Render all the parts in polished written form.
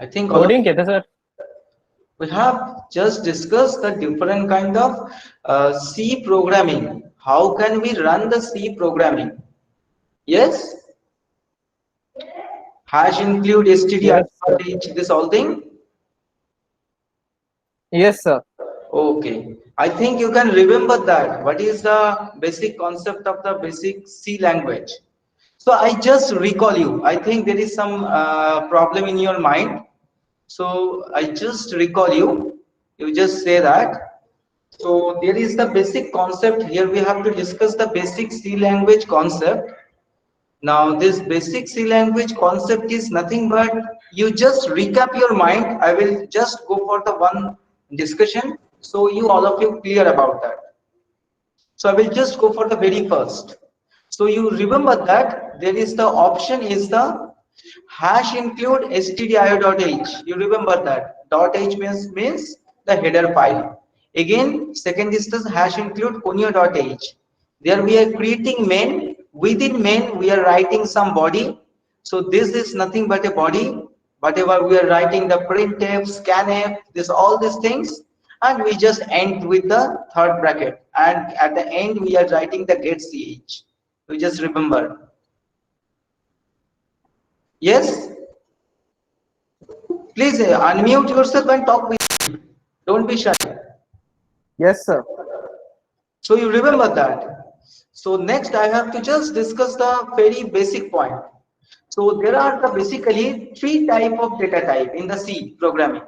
I think all of coding कहते sir. we have just discussed the different kind of C programming. How can we run the C programming? Yes, hash include std Yes sir. this all thing. Yes sir. Okay, I think you can remember that. What is the basic concept of the basic C language? So I just recall you. I think there is some problem in your mind. So I just recall you. You just say that. So there is the basic concept here. We have to discuss the basic C language concept. Now this basic C language concept is nothing but you just recap your mind. I will just go for the one discussion. So you all of you clear about that. So I will just go for the very first. So you remember that there is the option is the hash include stdio.h. You remember that .h means the header file. Again, second is the hash include conio.h. There we are creating main. Within main we are writing some body. So this is nothing but a body. Whatever we are writing the printf, scanf, this all these things, and we just end with the third bracket, and at the end we are writing the get ch. You just remember. Yes, please unmute yourself and talk with me. Don't be shy. Yes sir. So you remember that. So next I have to just discuss the very basic point. So there are the basically three type of data type in the C programming.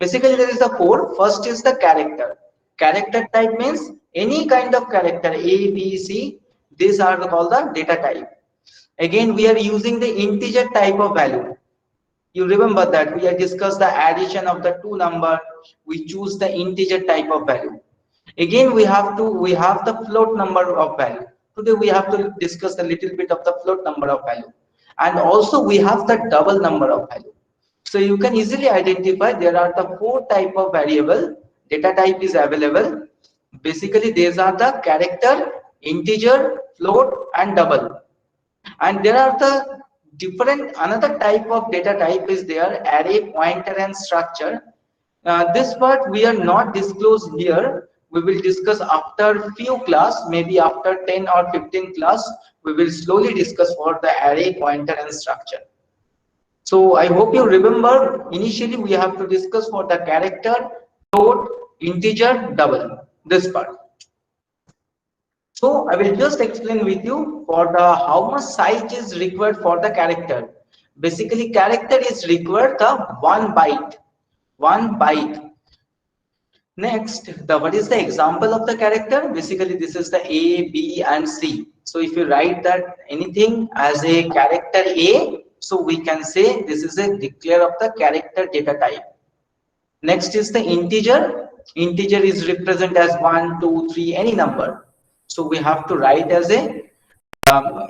Basically there is the four. First is the character. Character type means any kind of character A, B, C. These are called the data type. Again we are using the integer type of value. You remember that we have discussed the addition of the two number. We choose the integer type of value. Again we have the float number of value. Today we have to discuss a little bit of the float number of value, and also we have the double number of value. So you can easily identify there are the four type of variable data type is available. Basically these are the character, integer, float, and double. And there are the different another type of data type is there, array, pointer, and structure. This part we are not disclosed here. We will discuss after few class, maybe after 10 or 15 class. We will slowly discuss for the array, pointer, and structure. So I hope you remember initially we have to discuss for the character, float, integer, double, this part. So I will just explain with you for the how much size is required for the character. Basically, character is required the 1 byte. 1 byte. Next, the what is the example of the character? Basically, this is the A, B, and C. So if you write that anything as a character A, so we can say this is a declare of the character data type. Next is the integer. Integer is represent as 1, 2, 3, any number. So we have to write as a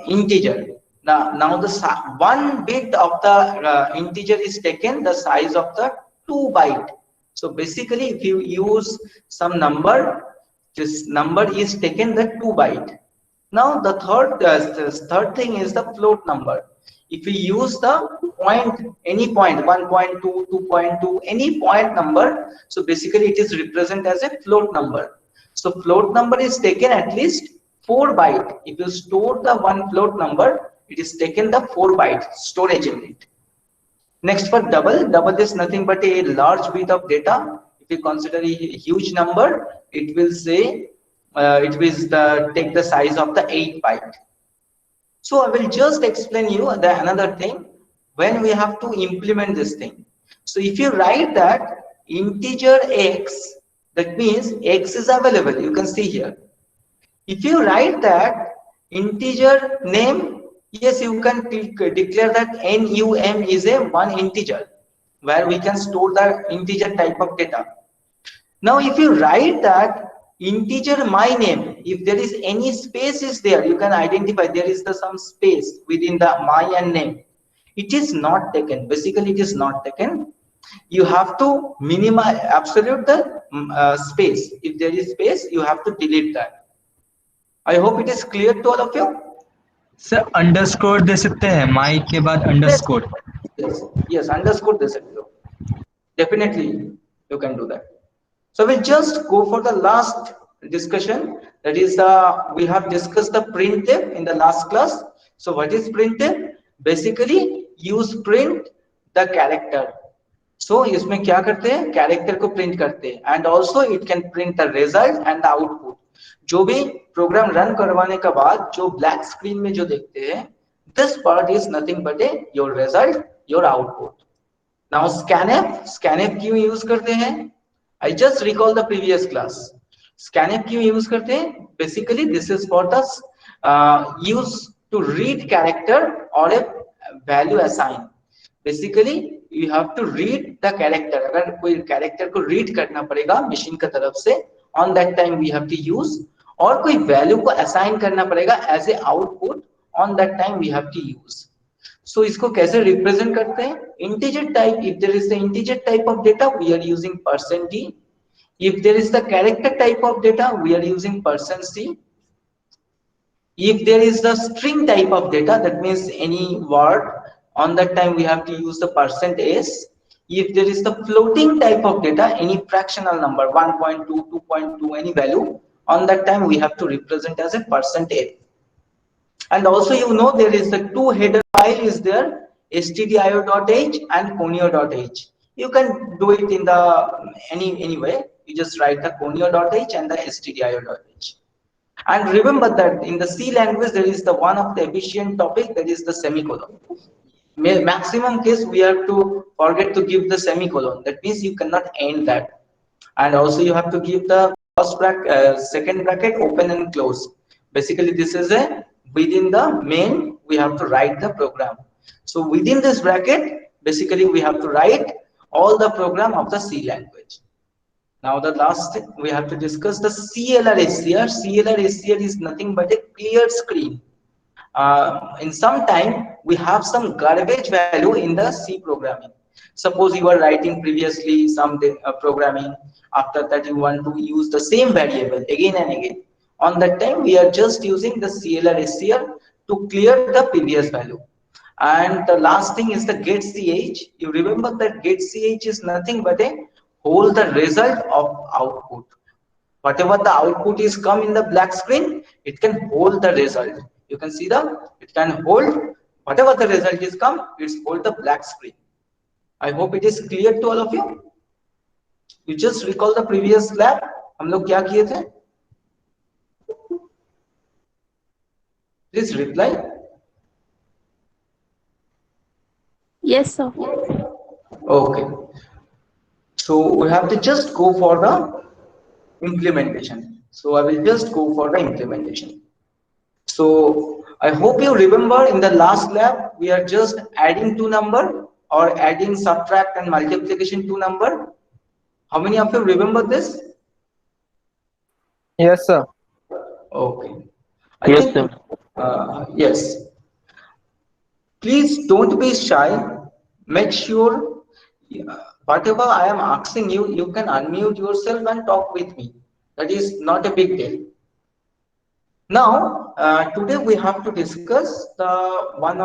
integer. Now the 1 bit of the integer is taken the size of the 2 byte. So basically, if you use some number, this number is taken the 2 byte. Now the third thing is the float number. If we use the point, any point, 1.2, 2.2, any point number, so basically it is represented as a float number. So float number is taken at least 4 byte. If you store the one float number, it is taken the 4 byte storage unit. Next for double is nothing but a large bit of data. If you consider a huge number, it will say it will take the size of the 8 byte. So I will just explain you the another thing when we have to implement this thing. So if you write that integer x, that means x is available. You can see here. If you write that integer name, yes, you can declare that num is a one integer where we can store the integer type of data. Now, if you write that integer my name, if there is any space is there, you can identify there is some space within the my and name. It is not taken. Basically, it is not taken. You have to minimize absolute the space. If there is space, you have to delete that. I hope it is clear to all of you. Sir underscore दे सकते हैं mike के बाद Yes, underscore. yes, yes. Underscore this. Definitely you can do that. So we'll just go for the last discussion. That is we have discussed the printf in the last class. So what is printf? Basically use print the character. So इसमें क्या करते हैं, character को print करते हैं, and also it can print the result and the output. जो भी program run करवाने के बाद जो ब्लैक स्क्रीन में जो देखते हैं, this part is nothing but your result, your output. Now scanf क्यों यूज करते हैं? I just recall the previous class. Scanf क्यों use करते हैं? Basically, this is for the use to read character or a value assign. Basically, you have to read the character. अगर कोई character को read करना पड़ेगा machine की तरफ से, on that time we have to use. और कोई value को assign करना पड़ेगा as a output, on that time we have to use. So इसको कैसे represent करते हैं? Integer type. If there is the integer type of data, we are using %d. If there is the character type of data, we are using %c. If there is the string type of data, that means any word, on that time we have to use the %s. If there is the floating type of data, any fractional number, 1.2, 2.2, any value, on that time we have to represent as a %f. And also, you know, there is the two header file is there, stdio.h and conio.h. You can do it in the any way. You just write the conio.h and the stdio.h. And remember that in the C language there is the one of the efficient topic, that is the semicolon. Maximum case we have to forget to give the semicolon. That means you cannot end that. And also you have to give the first bracket, second bracket open and close. Basically this is a within the main we have to write the program. So within this bracket basically we have to write all the program of the C language. Now the last we have to discuss the CLR-SCR. CLR-SCR is nothing but a clear screen. In some time we have some garbage value in the C programming. Suppose you are writing previously some programming, after that you want to use the same variable again and again. On that time we are just using the CLR-SCR to clear the previous value. And the last thing is the getch. You remember that getch is nothing but a hold the result of output. Whatever the output is come in the black screen, it can hold the result. You can see it can hold whatever the result is come, it's hold the black screen. I hope it is clear to all of you. You just recall the previous lab, हम लोग क्या किए थे? Please reply. Yes, sir. Okay. So we have to just go for the implementation. So I will just go for the implementation. So I hope you remember in the last lab we are just adding two number or adding, subtract and multiplication two number. How many of you remember this? Yes, sir. Okay. Yes, sir. Yes. Please don't be shy. Make sure whatever I am asking you, you can unmute yourself and talk with me. That is not a big deal. Now, today we have to discuss the one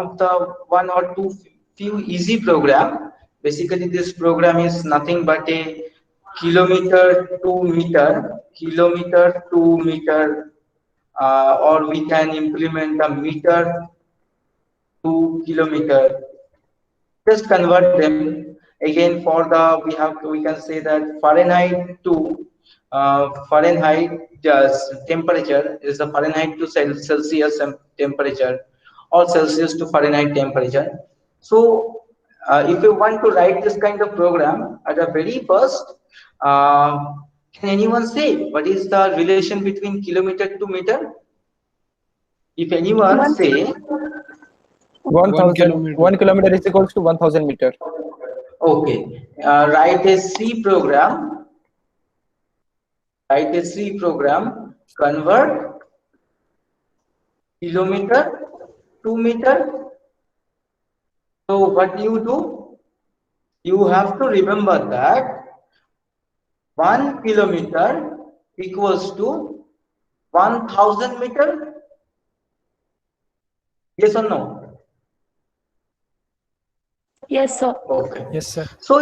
or two few easy program. Basically, this program is nothing but a kilometer to meter, or we can implement a meter to kilometer. Just convert them again for the we can say that Fahrenheit to Fahrenheit temperature is the Fahrenheit to Celsius temperature, or Celsius to Fahrenheit temperature. So if you want to write this kind of program, at the very first, can anyone say what is the relation between kilometer to meter? If anyone say 1,000. 1 kilometer is equals to 1,000 meter. Okay, write a C program. Write a C program. Convert kilometer to meter. So what you do? You have to remember that 1 kilometer equals to 1,000 meter. Yes or no? Yes, sir. Okay. Yes, sir. So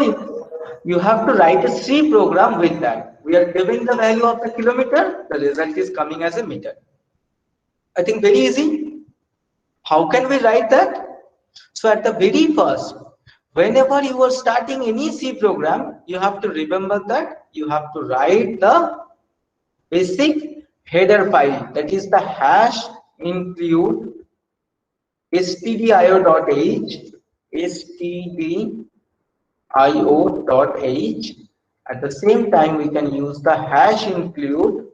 you have to write a C program with that. We are giving the value of the kilometer, the result is coming as a meter. I think very easy. How can we write that? So at the very first, whenever you are starting any C program, you have to remember that you have to write the basic header file, that is the hash include stdio.h, stdio.h. At the same time, we can use the hash include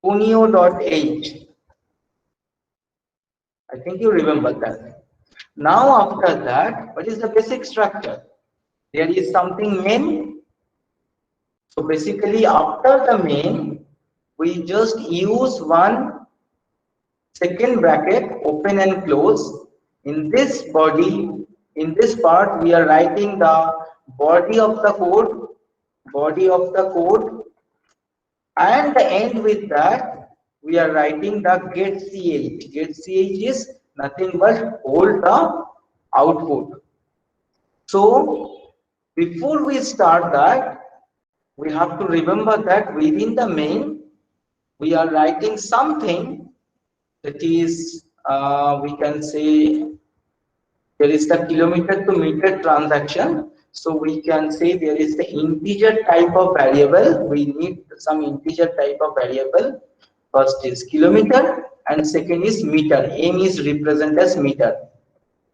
conio.h. I think you remember that. Now after that, what is the basic structure? There is something main. So basically after the main, we just use one second bracket, open and close. In this body, in this part, we are writing the body of the code, and the end with that, we are writing the get ch. Get ch is nothing but hold the output. So before we start that, we have to remember that within the main, we are writing something that is, we can say, there is the kilometer to meter transaction. So we can say there is the integer type of variable. We need some integer type of variable. First is kilometer and second is meter. M is represented as meter.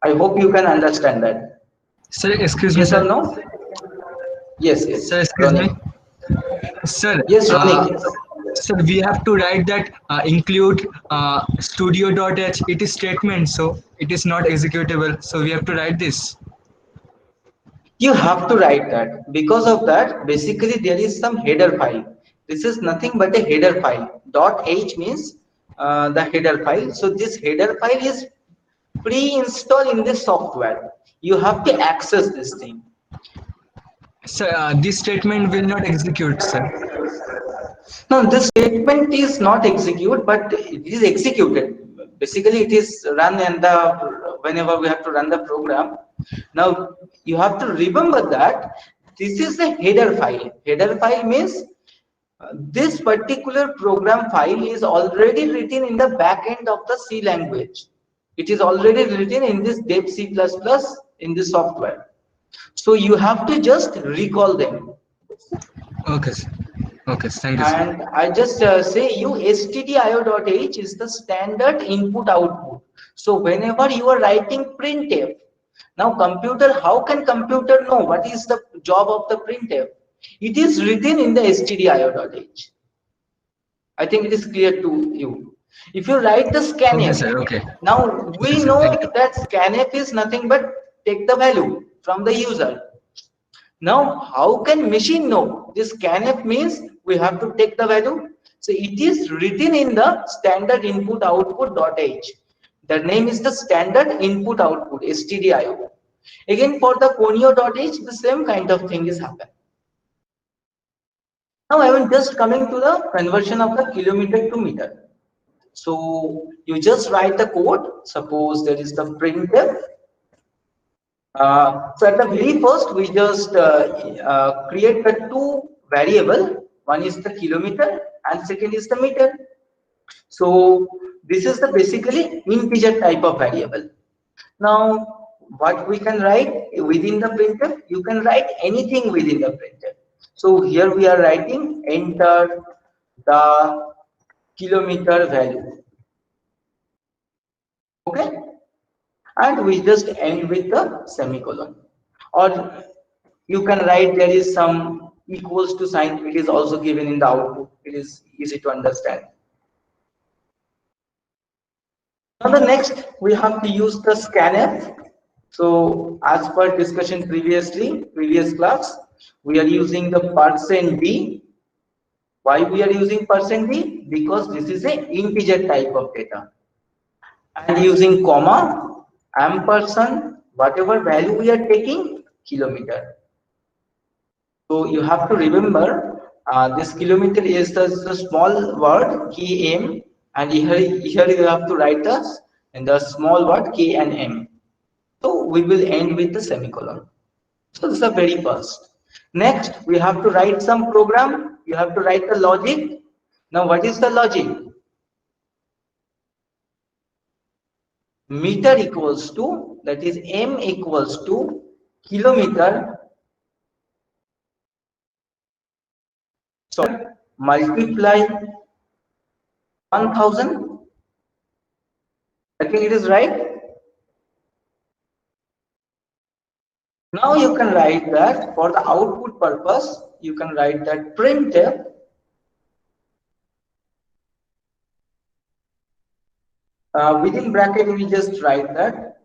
I hope you can understand that. Sir, excuse me, Yes sir. or no? Yes, yes. Sir, excuse me. Ronnie. Sir, Yes, Ronnie. sir, we have to write that include studio.h. It is statement, so it is not executable. So we have to write this. You have to write that. Because of that, basically there is some header file. This is nothing but a header file. .h means the header file. So this header file is pre-installed in the software. You have to access this thing. Sir, this statement will not execute, sir. Now this statement is not execute, but it is executed. Basically, it is run and whenever we have to run the program. Now you have to remember that this is the header file. Header file means this particular program file is already written in the back end of the C language. It is already written in this dev C++ in the software. So you have to just recall them. Okay, sir. Okay, thank you, sir. And I just say you stdio.h is the standard input output. So whenever you are writing printf, now computer, how can computer know what is the job of the printf? It is written in the stdio.h. I think it is clear to you. If you write the Okay, scanf, sir. Okay. now Okay, we sir. know Thank you. that scanf is nothing but take the value from the user. Now, how can machine know? This scanf means we have to take the value. So it is written in the standard input output.h. The name is the standard input output stdio. Again, for the conio.h, the same kind of thing is happening. Now I am just coming to the conversion of the kilometer to meter. So you just write the code. Suppose there is the printf. So at the very first, we just create the two variable. One is the kilometer and second is the meter. So this is the basically integer type of variable. Now what we can write within the printf, you can write anything within the printf. So here we are writing enter the kilometer value. Okay. And we just end with the semicolon, or you can write there is some equals to sign. It is also given in the output. It is easy to understand. Now the next we have to use the scanf. So as per discussion previous class, we are using the %d. Why we are using %d? Because this is a integer type of data. And using comma, ampersand, whatever value we are taking, kilometer. So you have to remember this kilometer is the small word km, and here you have to write the small word k and m. So we will end with the semicolon. So this is the very first. Next, we have to write some program. You have to write the logic. Now, what is the logic? Meter equals to, that is m equals to kilometer, so multiply 1000. I think it is right. Now you can write that for the output purpose, you can write that printf within bracket we just write that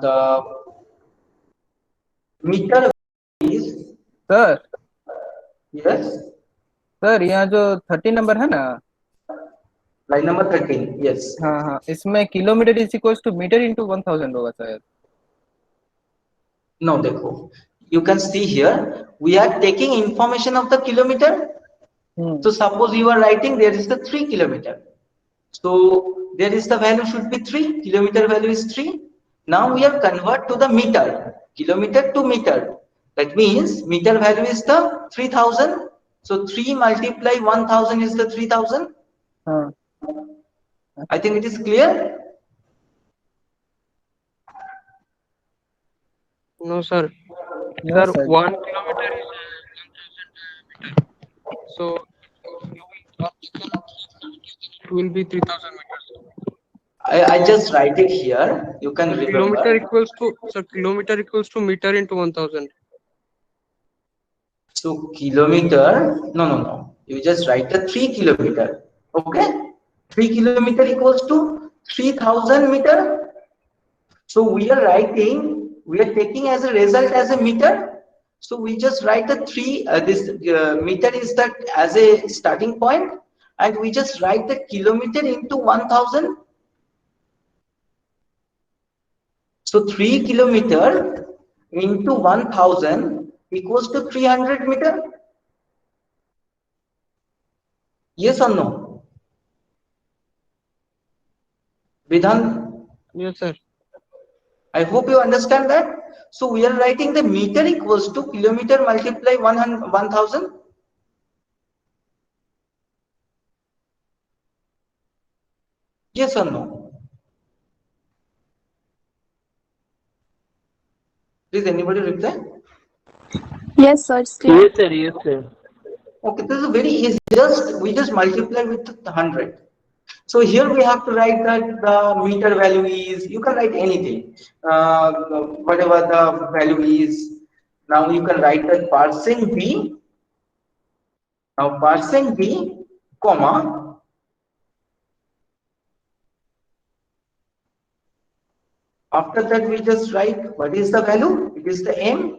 the meter is, sir yes, sir यहाँ जो 30 number है ना, line number 13, yes. हाँ हाँ, इसमें kilometre is equals to metre into 1000 होगा शायद. No, देखो, you can see here we are taking information of the kilometer. So suppose you are writing there is the 3 kilometer, so there is the value should be 3, kilometer value is 3. Now we are convert to the meter, kilometer to meter. That means meter value is the 3000. So 3 multiply 1000 is the 3000. हाँ. I think it is clear. No, sir. No, Sir, sir. 1 kilometer is 1000 meter. So it will be 3000 meters. I just write it here. You can remember. Kilometer equals to meter into 1000. So kilometer, no. You just write the 3 kilometer. Okay, 3 kilometer equals to 3000 meter. So we are writing, we are taking as a result as a meter. So we just write the 3. This meter is that as a starting point, and we just write the kilometer into 1000. So 3 kilometer into 1000 equals to 300 meter. Yes or no? Vidhan? Yes, sir. I hope you understand that. So we are writing the meter equals to kilometer multiply 1000. Yes or no? Please anybody reply? Yes, sir. It's clear. Yes, sir. Yes, sir. Okay, this is very easy. We just multiply with 100. So here we have to write that the meter value is, you can write anything, whatever the value is. Now you can write that percent B. Now percent B, comma, after that we just write what is the value, it is the M.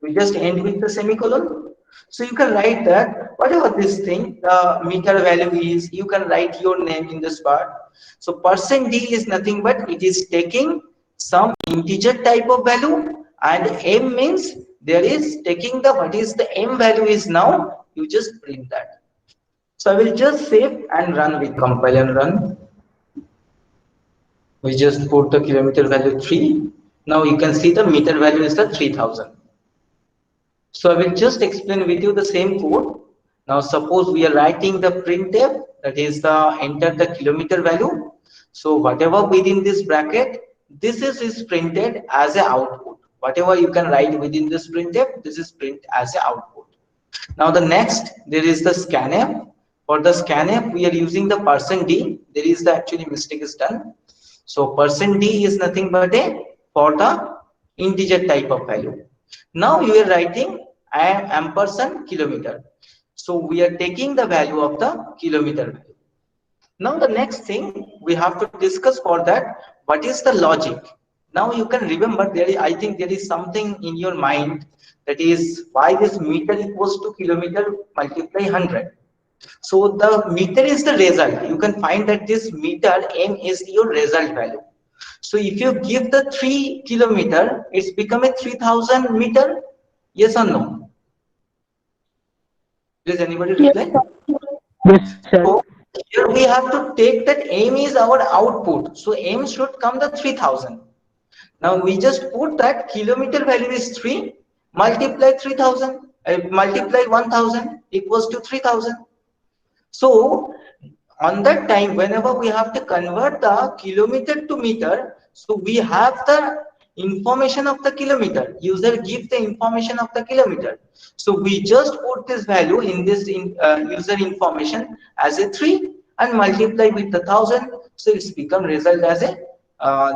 We just end with the semicolon. So you can write that whatever this thing, the meter value is, you can write your name in this part. So percent D is nothing but it is taking some integer type of value, and M means there is taking the what is the M value is now, you just print that. So I will just save and run with compile and run. We just put the kilometer value 3. Now you can see the meter value is the 3000. So I will just explain with you the same code. Now suppose we are writing the printf, that is the enter the kilometer value. So whatever within this bracket, this is printed as a output. Whatever you can write within this printf, this is print as a output. Now the next, there is the scanf. For the scanf, we are using the percent %d. There is the actually mistake is done. So percent %d is nothing but a for the integer type of value. Now you are writing ampersand kilometer. So we are taking the value of the kilometer value. Now the next thing we have to discuss for that, what is the logic? Now you can remember I think there is something in your mind, that is why this meter equals to kilometer multiply 100. So the meter is the result. You can find that this meter M is your result value. So if you give the 3 kilometer, it's become a 3000 meter. Yes or no? Does anybody reply? Yes, sir. So here we have to take that M is our output. So M should come the 3000. Now we just put that kilometer value is 3, multiply 3000, multiply 1000 equals to 3000. So on that time, whenever we have to convert the kilometer to meter, so we have the information of the kilometer. User gives the information of the kilometer. So we just put this value in this user information as a 3 and multiply with the 1000. So it's become result as a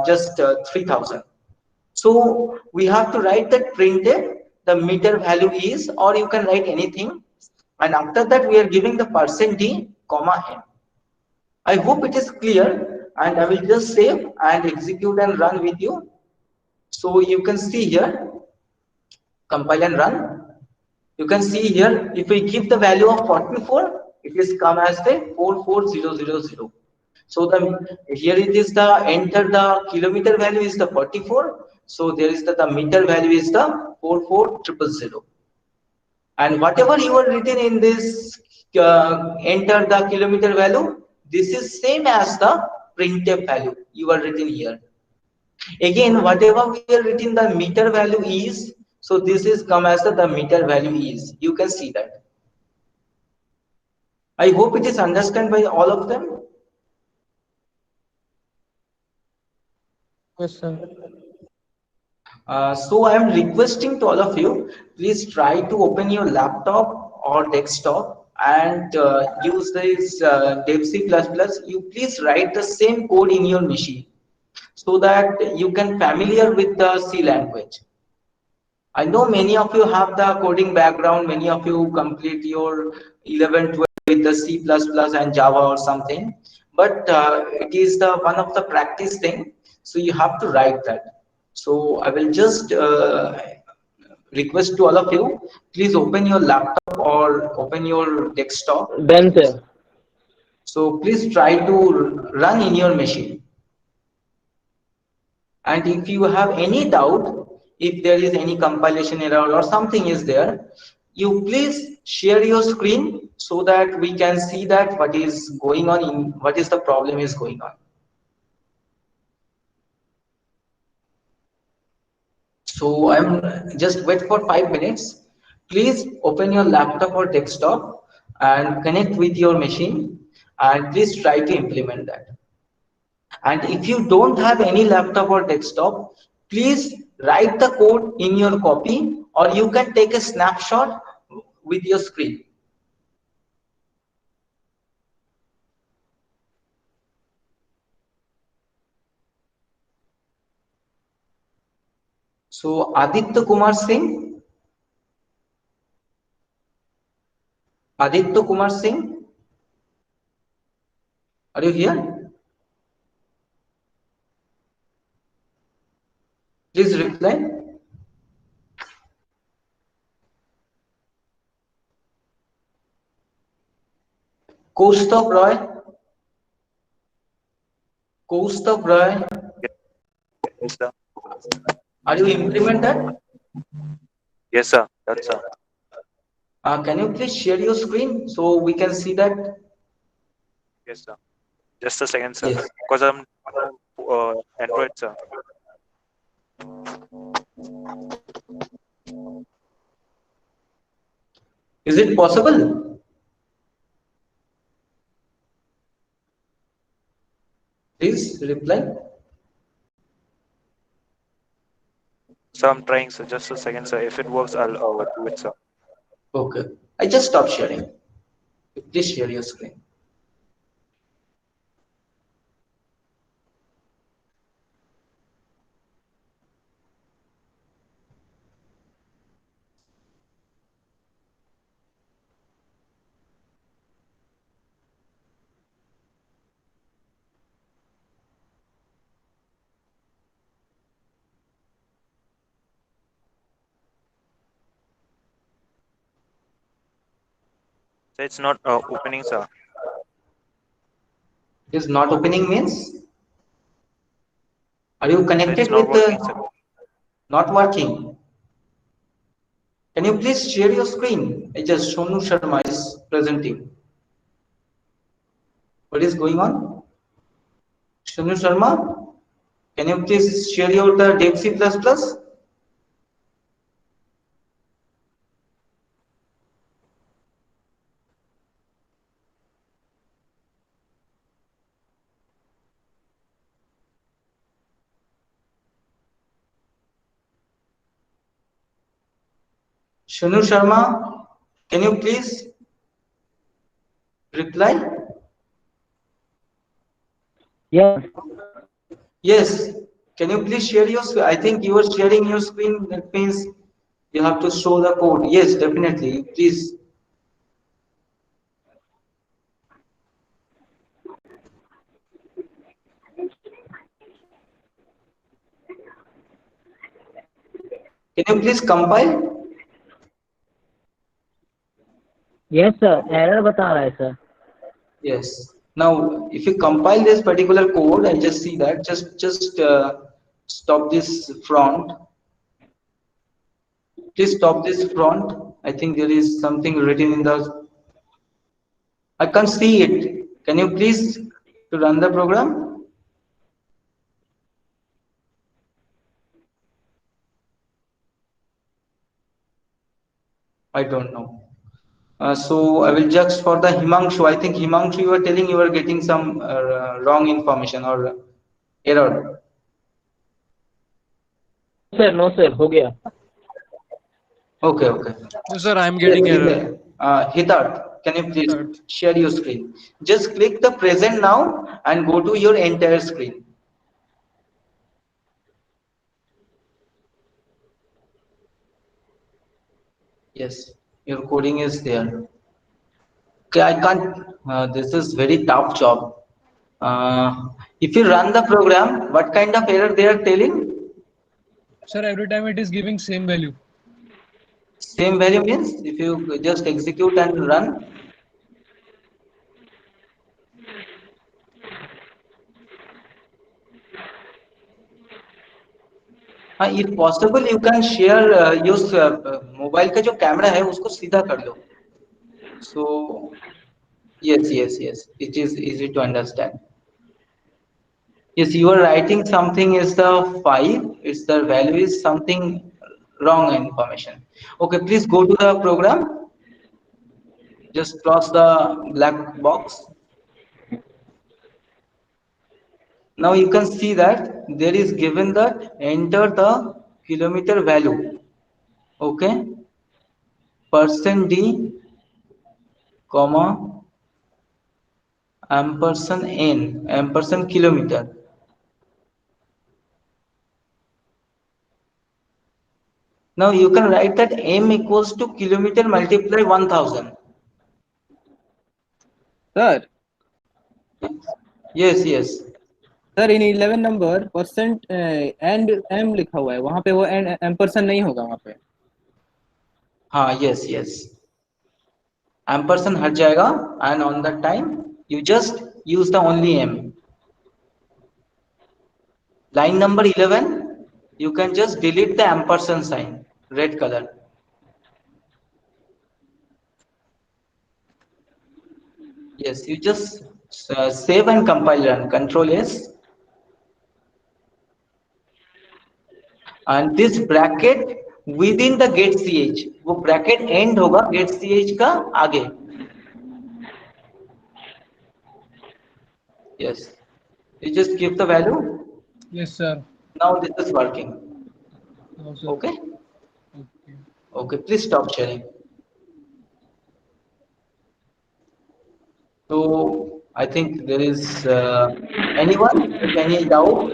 just 3000. So we have to write that printf, the meter value is, or you can write anything. And after that, we are giving the %d, comma n. I hope it is clear, and I will just save and execute and run with you. So you can see here, compile and run. You can see here, if we give the value of 44, it is come as the 44000. So here it is the enter the kilometer value is the 44. So there is the meter value is the 44000. And whatever you are written in this enter the kilometer value, this is same as the printf value you are written here. Again, whatever we are written the meter value is, so this is come as the meter value is. You can see that. I hope it is understood by all of them. Yes, sir. So I am requesting to all of you, please try to open your laptop or desktop and use this dev C++. You please write the same code in your machine so that you can familiar with the C language. I know many of you have the coding background, many of you complete your 11, 12 with the C++ and Java or something, but it is the one of the practice thing, so you have to write that. So I will just request to all of you, please open your laptop or open your desktop. Done, sir. So please try to run in your machine. And if you have any doubt, if there is any compilation error or something is there, you please share your screen so that we can see that what is going on, in what is the problem is going on. So I'm just wait for 5 minutes. Please open your laptop or desktop and connect with your machine and please try to implement that. And if you don't have any laptop or desktop, please write the code in your copy or you can take a snapshot with your screen. So Aditya Kumar Singh. Aditya Kumar Singh. Are you here? Please reply. Kaustav Roy. Kaustav Roy. Yes, sir. Are you implement that? Yes, sir. That's sir. Can you please share your screen so we can see that? Yes, sir. Just a second, sir. Yes. Because I'm Android, sir. Is it possible? Please reply. So I'm trying, sir. Just a second, sir. If it works, I'll do it, sir. Okay. I just stopped sharing. Please share your screen. So it's not opening, sir. It is not opening means? Are you So connected it's not with working, sir. not working? Can you please share your screen? I just Shonu Sharma is presenting. What is going on? Shonu Sharma? Can you please share your the Dev C++? Shanu Sharma, can you please reply? Yes. Yes. Can you please share your screen? I think you are sharing your screen. That means you have to show the code. Yes, definitely. Please. Can you please compile? Yes, sir. Error बता रहा है sir. Yes. Now, if you compile this particular code, I just see that. Just stop this front. Please stop this front. I think there is something written in the. I can't see it. Can you please to run the program? I don't know. So I will just for the Himanshu. I think Himanshu, you were telling you were getting some wrong information or error. Sir, no sir. हो गया. Okay, okay. No, sir, I'm getting Yes, error. Hitat, can you please Hitat. share your screen? Just click the present now and go to your entire screen. Yes, your coding is there. Okay, I can't. This is very tough job. If you run the program, what kind of error they are telling? Sir, every time it is giving same value. Same value means if you just execute and run. हाँ, if possible, you can share your mobile का जो camera है उसको सीधा कर लो. So yes, yes, yes. It is easy to understand. Yes, you are writing something is the 5. It's the value is something wrong information. Okay, please go to the program. Just cross the black box. Now you can see that there is given that enter the kilometer value. Okay. %d, comma, ampersand n, ampersand kilometer. Now you can write that m equals to kilometer multiply 1000. Sir, Yes, yes. Sir in 11 number percent and M लिखा हुआ है, वहां पे वो ampersand नहीं होगा वहां पे. हाँ, yes, yes. Ampersand हट जाएगा and on that time you just use the only m. Line number 11, you can just delete the ampersand sign, red color. Yes, you just save and compile run, Control S. And this bracket within the get ch, वो bracket end होगा get ch का आगे. Yes, you just give the value. Yes, sir. Now this is working. No, sir. Okay. Okay. Okay, please stop sharing. So I think there is anyone with any doubt?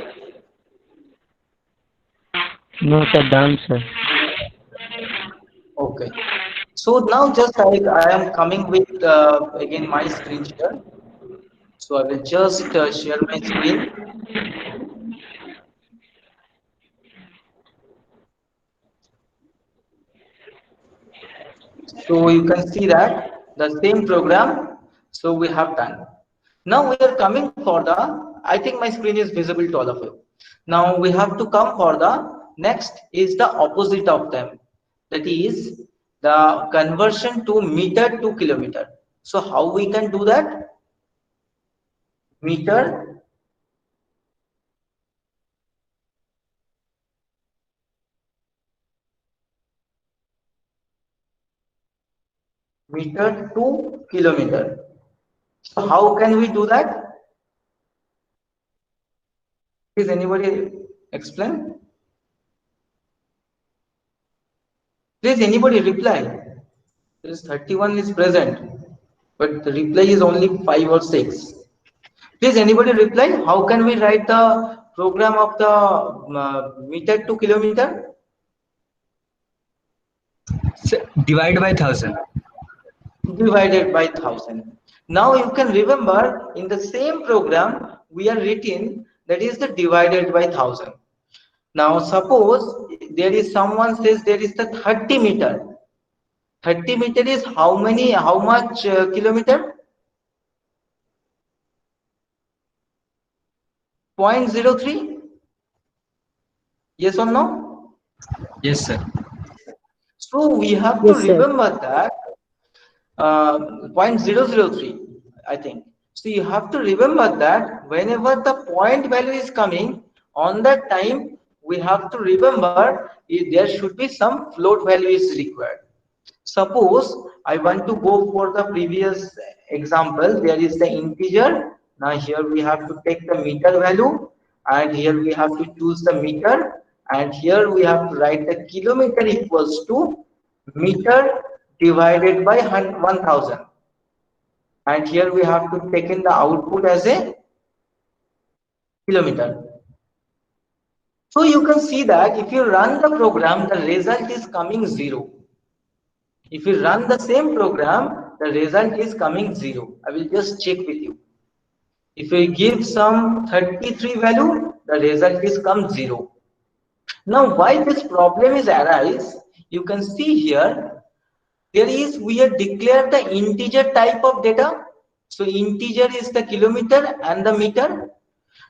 No sir, done sir. Okay. So now just I am coming with again my screen share. So I will just share my screen. So you can see that the same program. So we have done. Now we are coming for the, I think my screen is visible to all of you. Now we have to come for the next is the opposite of them. That is the conversion to meter to kilometer. So how we can do that? Meter meter to kilometer. So how can we do that? Please anybody explain? Please anybody reply. There is 31 is present, but the reply is only 5 or 6. Please anybody reply. How can we write the program of the meter to kilometer? So divide by 1000. Divided by 1000. Now you can remember in the same program we are written that is the divided by 1000. Now suppose there is someone says there is the 30 meter. 30 meter is how much kilometer? 0.03. Yes or no? Yes, sir. So we have to Yes, sir. remember that 0.003, I think. So you have to remember that whenever the point value is coming, on that time we have to remember there should be some float value is required. Suppose I want to go for the previous example. There is the integer. Now here we have to take the meter value, and here we have to choose the meter, and here we have to write the kilometer equals to meter divided by 1000, and here we have to take in the output as a kilometer. So you can see that if you run the program, the result is coming 0. If you run the same program, the result is coming 0. I will just check with you. If we give some 33 value, the result is come 0. Now why this problem is arise, you can see here, we have declared the integer type of data. So integer is the kilometer and the meter.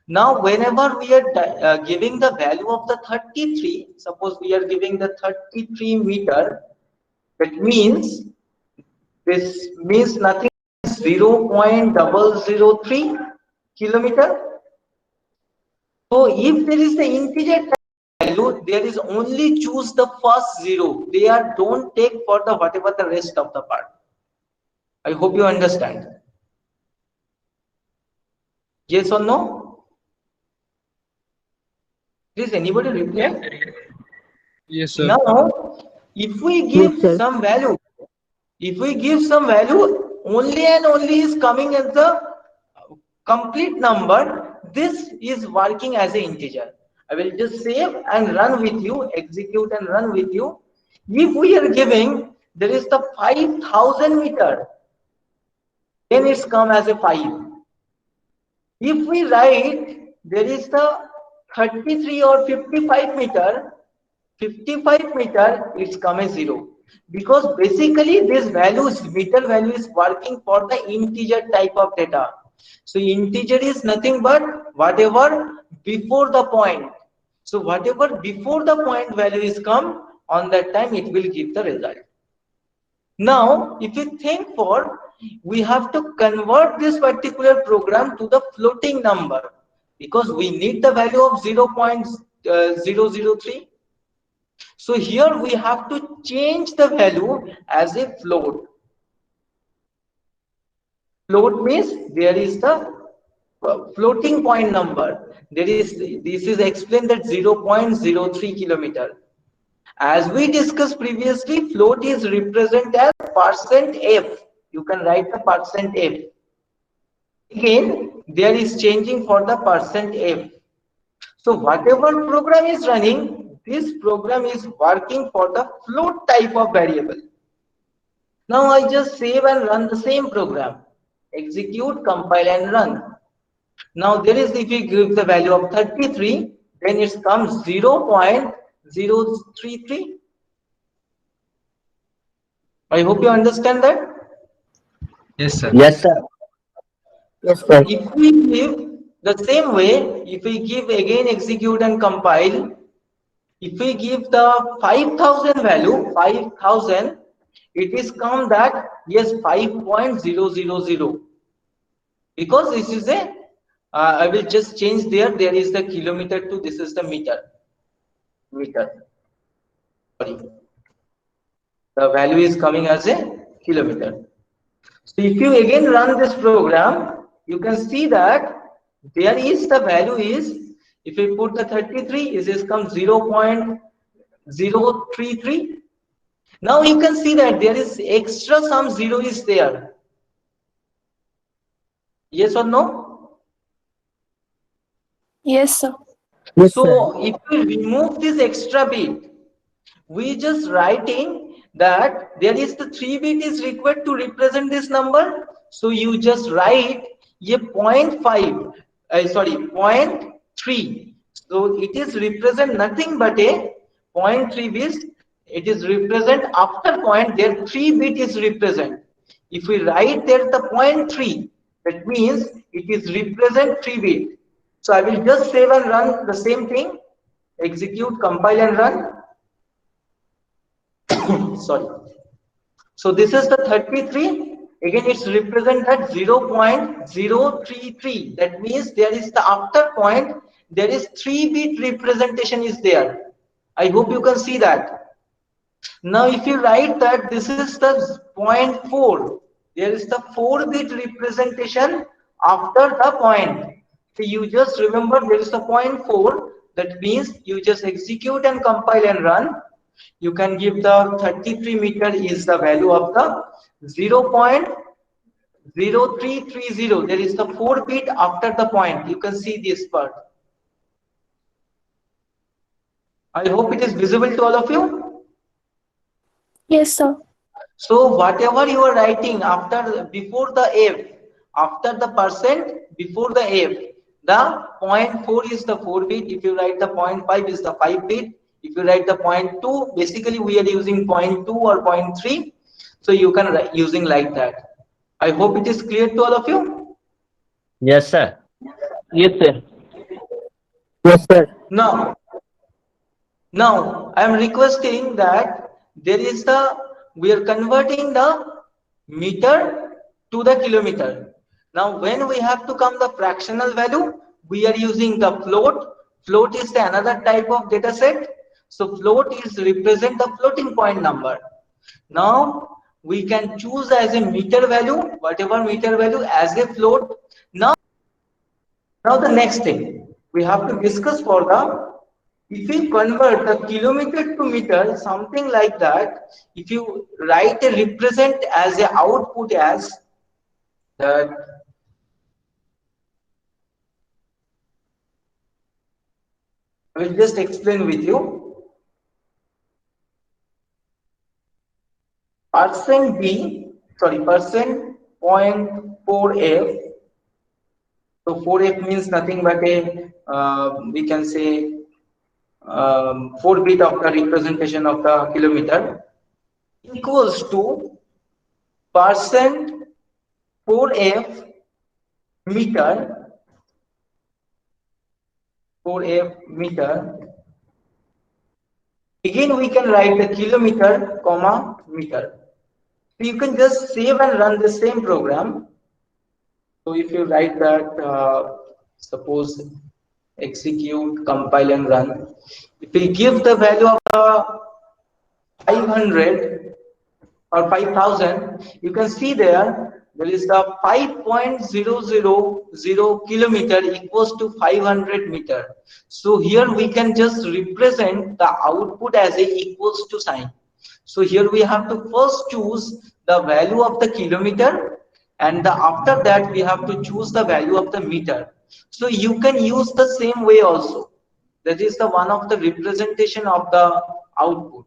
Now whenever we are giving the value of the 33, suppose we are giving the 33 meter, that means this means nothing, 0.003 kilometer. So if there is the integer value, there is only choose the first 0. They are don't take for the whatever the rest of the part. I hope you understand. Yes or no? Please anybody reply. Yes, sir. Now, if we give Yes, sir. some value, only and only is coming as the complete number, this is working as an integer. I will just save and run with you, execute and run with you. If we are giving, there is the 5000 meter, then it's come as a 5. If we write, there is the 33 or 55 meter, it's come as 0. Because basically this meter value is working for the integer type of data. So integer is nothing but whatever before the point. So whatever before the point value is come, on that time it will give the result. Now, if you think for, we have to convert this particular program to the floating number, because we need the value of 0.003. So here we have to change the value as a float. Float means there is the floating point number. This is explained that 0.03 kilometer. As we discussed previously, float is represented as %f. You can write the %f. Again, there is changing for the %f. So whatever program is running, this program is working for the float type of variable. Now I just save and run the same program. Execute, compile and run. Now there is, if you give the value of 33, then it comes 0.033. I hope you understand that. Yes, sir. Yes, sir. Yes, sir. If we give the same way, if we give again execute and compile, if we give the 5000 value, 5000, it is come that yes 5.000, because this is a I will just change there is the kilometer to this is the meter. Sorry, the value is coming as a kilometer. So if you again run this program, you can see that there is the value is, if we put the 33, it is come 0.033. Now you can see that there is extra some zero is there. Yes or no? Yes, sir. Yes, sir. So if we remove this extra bit, we just writing that there is the 3 bit is required to represent this number. So you just write a 0.5, sorry, 0.3. So it is represent nothing but a 0.3 bit. It is represent after point there 3 bit is represent. If we write there the 0.3, that means it is represent 3 bit. So I will just save and run the same thing. Execute, compile and run. Sorry. So this is the 33. Again, it's represent that 0.033. That means there is the after point, there is 3-bit representation is there. I hope you can see that. Now, if you write that this is the 0.4, there is the 4-bit representation after the point. So you just remember there is the 0.4. That means you just execute and compile and run. You can give the 33 meter is the value of the 0.0330. There is the 4 bit after the point. You can see this part. I hope it is visible to all of you. Yes, sir. So whatever you are writing after, before the F, after the percent, before the F, the 0.4 is the 4 bit. If you write the 0.5 is the 5 bit. If you write the 0.2, basically we are using 0.2 or 0.3. So you can write using like that. I hope it is clear to all of you. Yes, sir. Yes, sir. Yes, sir. Now I am requesting that there is the, we are converting the meter to the kilometer. Now when we have to come the fractional value, we are using the float. Float is the another type of data set. So float is represent the floating point number. Now we can choose as a meter value, whatever meter value as a float. Now the next thing we have to discuss for the, if we convert the kilometer to meter, something like that, if you write a represent as a output as that, I will just explain with you. Percent B, sorry, percent 0.4F. So 4F means nothing but a, we can say 4 bit of the representation of the kilometer equals to percent 4F meter, 4F meter. Again we can write the kilometer comma meter. So you can just save and run the same program. So if you write that, suppose execute, compile and run. If we give the value of 500 or 5000, you can see there is the 5.000 kilometer equals to 500 meter. So here we can just represent the output as a equals to sign. So here we have to first choose the value of the kilometer, and after that we have to choose the value of the meter. So you can use the same way also. That is the one of the representation of the output.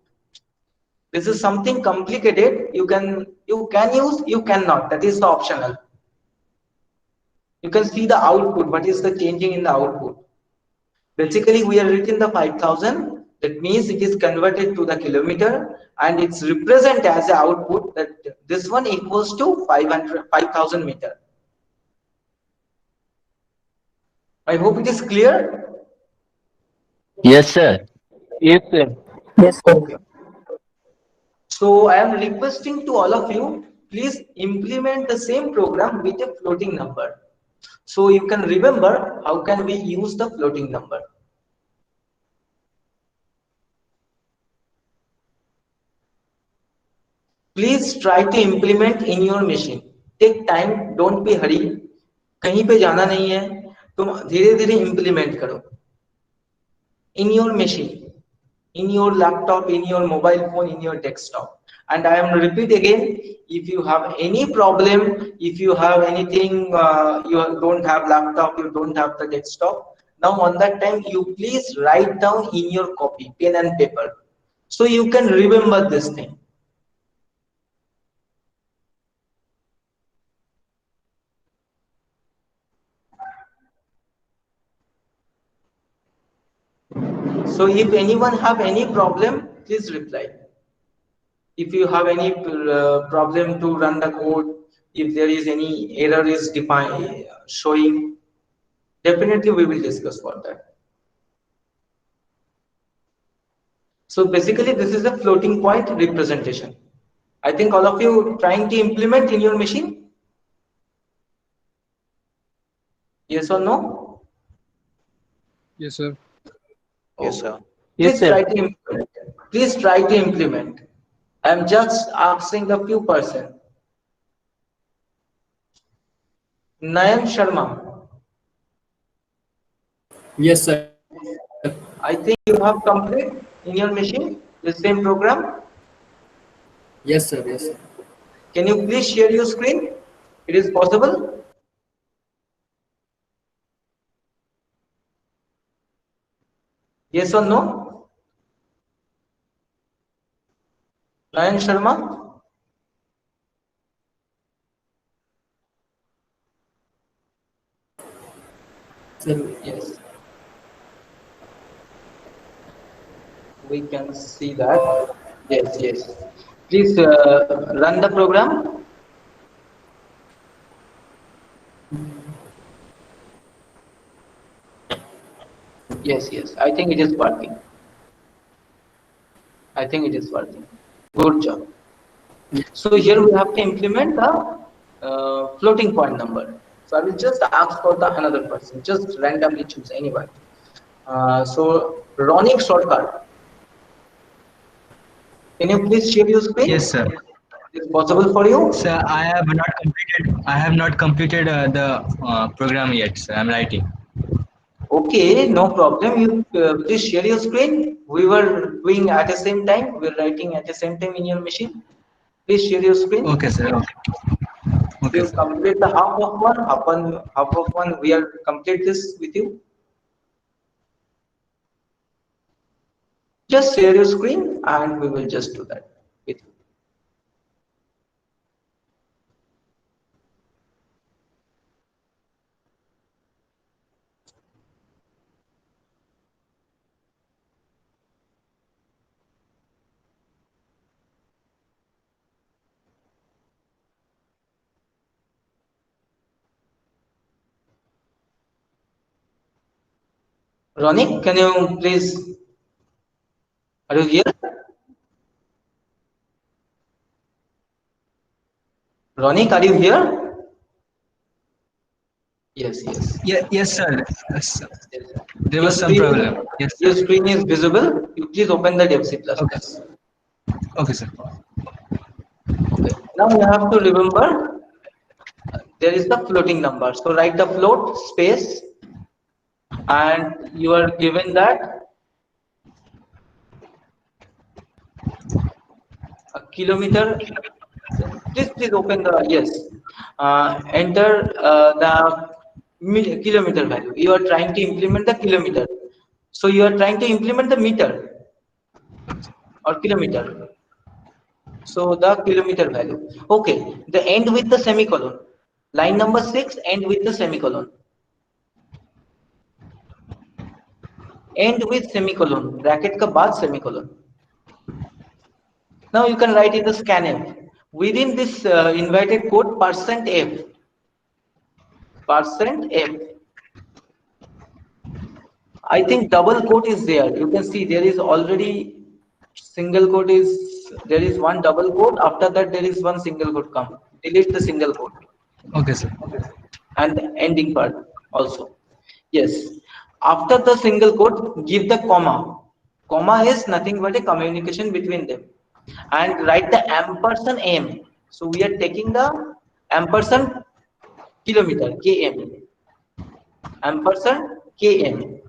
This is something complicated. You can use, you cannot. That is the optional. You can see the output. What is the changing in the output? Basically, we are written the 5000. That means it is converted to the kilometer, and it's represent as the output that this one equals to 5000 meter. I hope it is clear. Yes, sir. Yes, sir. Yes, sir. Okay. So I am requesting to all of you, please implement the same program with a floating number. So you can remember how can we use the floating number. Please try to implement in your machine. Take time, don't be hurry. कहीं पे जाना नहीं है, तुम धीरे धीरे implement करो. In your machine, in your laptop, in your mobile phone, in your desktop. And I am repeat again, if you have any problem, if you have anything, you don't have laptop, you don't have the desktop, now on that time you please write down in your copy, pen and paper, so you can remember this thing. So if anyone have any problem, please reply. If you have any problem to run the code, if there is any error is defined showing, definitely we will discuss for that. So basically this is a floating point representation. I think all of you trying to implement in your machine? Yes or no? Yes, sir. Yes, sir. Please try to implement. Please try to implement. I am just asking a few person. Nayan Sharma. Yes, sir. I think you have completed in your machine the same program. Yes, sir. Yes, sir. Can you please share your screen? It is possible? Yes or no? Nayan Sharma? Sir, Yes. We can see that. Yes, yes. Please run the program. Yes, yes. I think it is working. I think it is working. Good job. So here we have to implement the floating point number. So I will just ask for the another person. Just randomly choose anybody. So Ronik shortcut. Can you please share your screen? Yes, sir. Is it possible for you? Sir, I have not completed the program yet, sir. I'm writing. Okay, no problem. You please share your screen. We were doing at the same time. We're writing at the same time in your machine. Please share your screen. Okay, sir. Okay. Okay, You sir. complete the half of one, half of one. We are complete this with you. Just share your screen, and we will just do that with you. Ronik, can you please? Are you here? Ronik, are you here? Yes, yes. Yeah, yes, sir. Yes, sir. Yes. There Your was some screen- problem. Yes, Your sir. screen is visible. You please open the DevC++. Okay. Okay, sir. Okay. Now you have to remember there is the floating number. So write the float space, and you are given that a kilometer. Please open the yes. Enter the kilometer value. You are trying to implement the kilometer. So you are trying to implement the meter or kilometer. So the kilometer value. Okay. The end with the semicolon. Line number 6 end with the semicolon. End with semicolon. Bracket ka baad semicolon. Now you can write in the scanf. Within this invited code %f. %f. I think double quote is there. You can see there is already single quote is there is one double quote. After that there is one single quote come. Delete the single quote. Okay, sir. And the ending part also. Yes. After the single quote, give the comma. Comma is nothing but a communication between them. and write the ampersand m. So we are taking the ampersand kilometer km, ampersand km.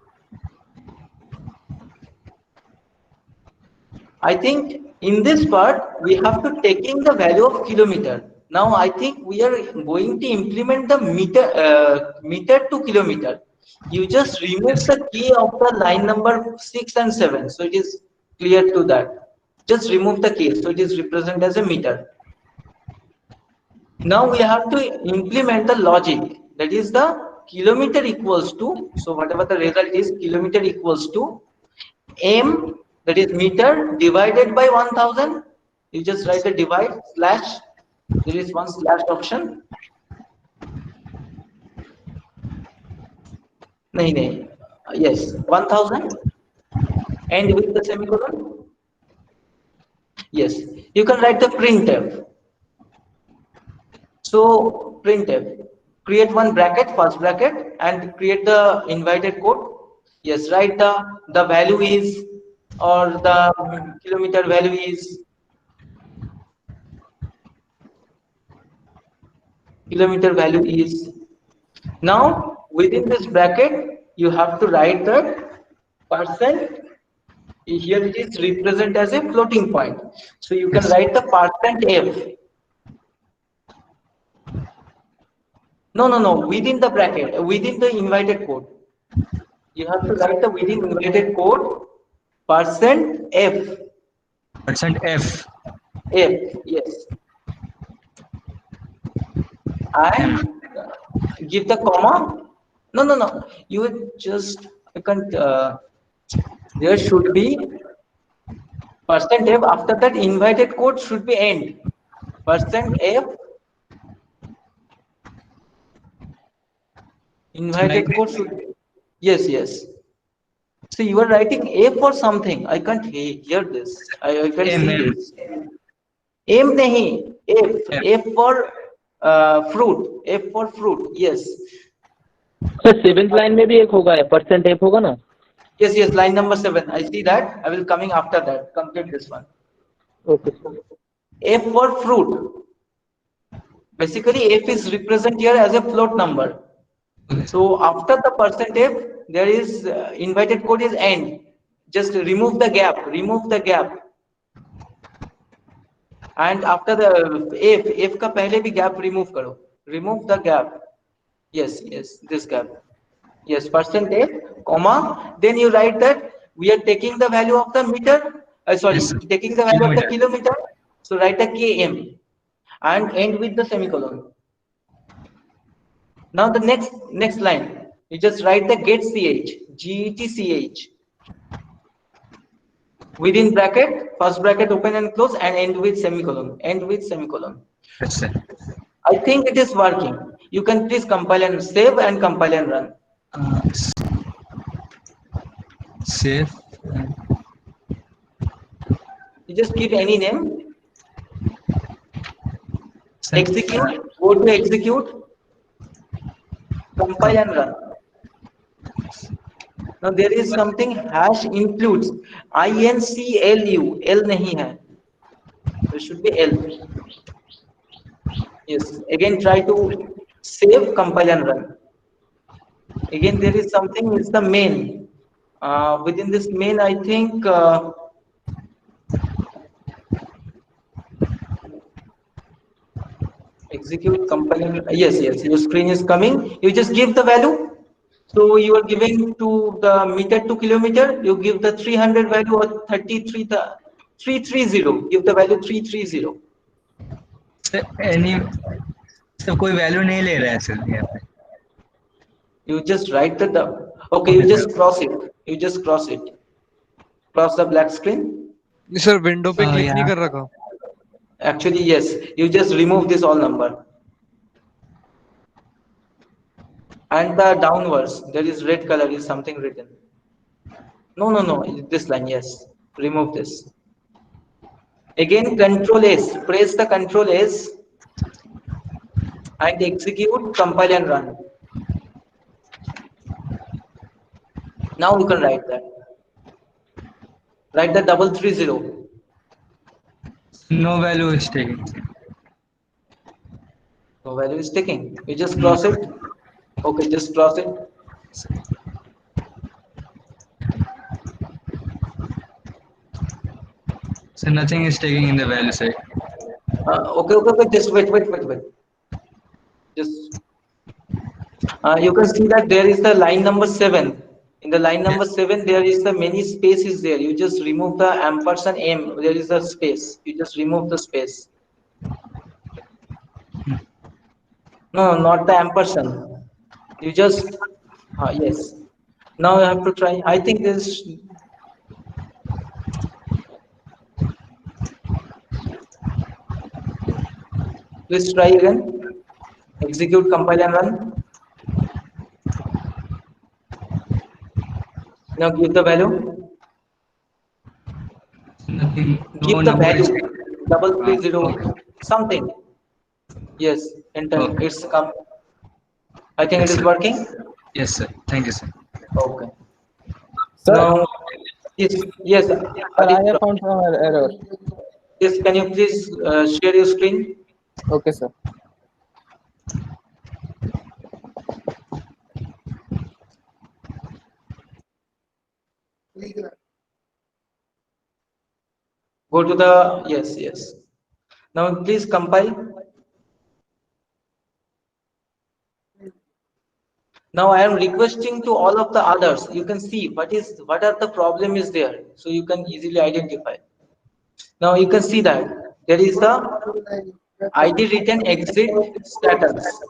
I think in this part we have to taking the value of kilometer. Now I think we are going to implement the meter to kilometer. You just remove the k of the line number 6 and 7, so it is clear to that. Just remove the k, so it is represented as a meter. Now we have to implement the logic, that is the kilometer equals to, so whatever the result is, kilometer equals to m, that is meter, divided by 1000. You just write the divide slash, there is one slash option. Yes, 1000 and with the semicolon. Yes, you can write the printf. So printf, create one bracket, first bracket, and create the invited code. Yes, write the value is, or the kilometer value is, kilometer value is. Now within this bracket you have to write that percent. Here it is represented as a floating point, so you can write the percent f. No, within the bracket, within the invited code, you have to write the within invited code percent f. Percent f. F, yes, and give the comma. No, you would just, I can't, there should be percent f, after that invited code should be end. Percent f, invited code should be, yes. So you are writing f or something, I can't hear this, I can M, see M. this. M nahi, f for fruit, f for fruit, yes. Sir seventh line में भी एक होगा, percent F होगा ना? Yes, line number 7, I see that. I will coming after that, complete this one. Okay F for fruit, basically f is represented here as a float number. So after the percent f, there is invited code is end. Just remove the gap, and after the f का पहले भी gap remove करो, remove the gap. Yes, this gap. Yes, percent f, comma, then you write that we are taking the value of the meter, Yes, taking the value of the kilometer, so write a km and end with the semicolon. Now the next line, you just write the get ch, within bracket, first bracket open and close, and end with semicolon, Yes, sir. I think it is working. You can please compile and save and compile and run. Save. You just give any name, execute, go to execute, compile and run. Now there is something hash includes, inclu, L nahi hai, there should be L. Yes, again try to save, compile and run. Again there is something, it's the main, within this main I think execute, compile and, yes, your screen is coming, you just give the value. So you are giving to the meter to kilometer, you give the 300 value or 330, give the value 330. Sir, sir कोई value नहीं ले रहा है sir यहाँ पे. You just write the okay, you just cross it, cross the black screen. Sir window पे click नहीं yeah. कर रखा. Actually yes, you just remove this all number, and the downwards there is red color is something written. No, this line, yes, remove this. Again control S, press the control S and execute, compile and run. Now you can write that, write the 330, No value is taken. No value is taking. You just cross it. Okay, just cross it. So nothing is taking in the value side. Okay. Just wait. Just you can see that there is the line number 7. In the line number 7, there is the many spaces there. You just remove the ampersand m. There is a space. You just remove the space. No, not the ampersand. You just yes. Now you have to try. I think this. Please try again. Execute, compile, and run. Now give the value. Nothing. No Give the number is value. taken. 330 something. Yes, enter. Okay. It's come. I think Yes, it is sir. working. Yes, sir. Thank you, sir. Okay. Sir, Now, yes, sir, I Aditya. have found some error. Yes, can you please share your screen? Okay, sir. Go to the yes. Now please compile. Now I am requesting to all of the others. You can see what are the problem is there, so you can easily identify. Now you can see that there is the ID written exit status.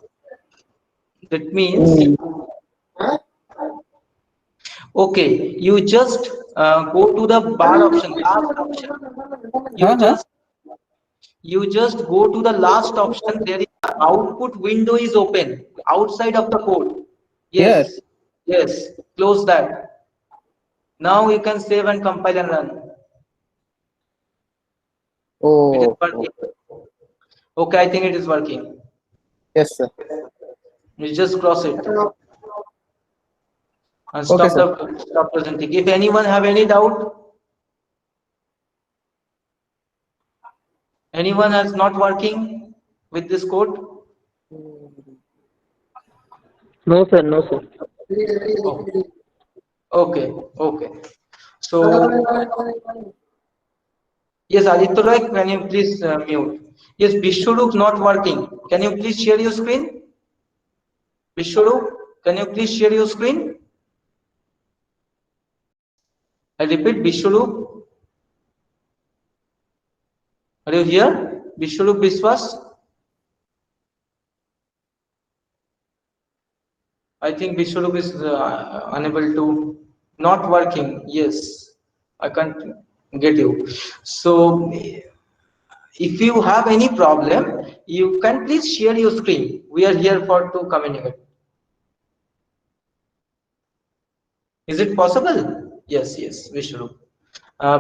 That means okay. You just go to the bar option, last option. You just go to the last option. There is the output window is open outside of the code. Yes, yes. Close that. Now you can save and compile and run. It is Oh, working. Okay, I think it is working. yes, sir. You just cross it and Okay, stop presenting. If anyone have any doubt, anyone has not working with this code. No, sir. No, sir. Okay. So yes, Aditya Roy, can you please mute? Yes, Vishwarup not working. Can you please share your screen? Vishwarup, can you please share your screen? I repeat, Vishwarup. Are you here? Vishwarup Biswas? I think Vishwarup is unable to, not working. Yes, I can't get you. So if you have any problem, you can please share your screen. We are here for to communicate. Is it possible? Yes, Vishwarup.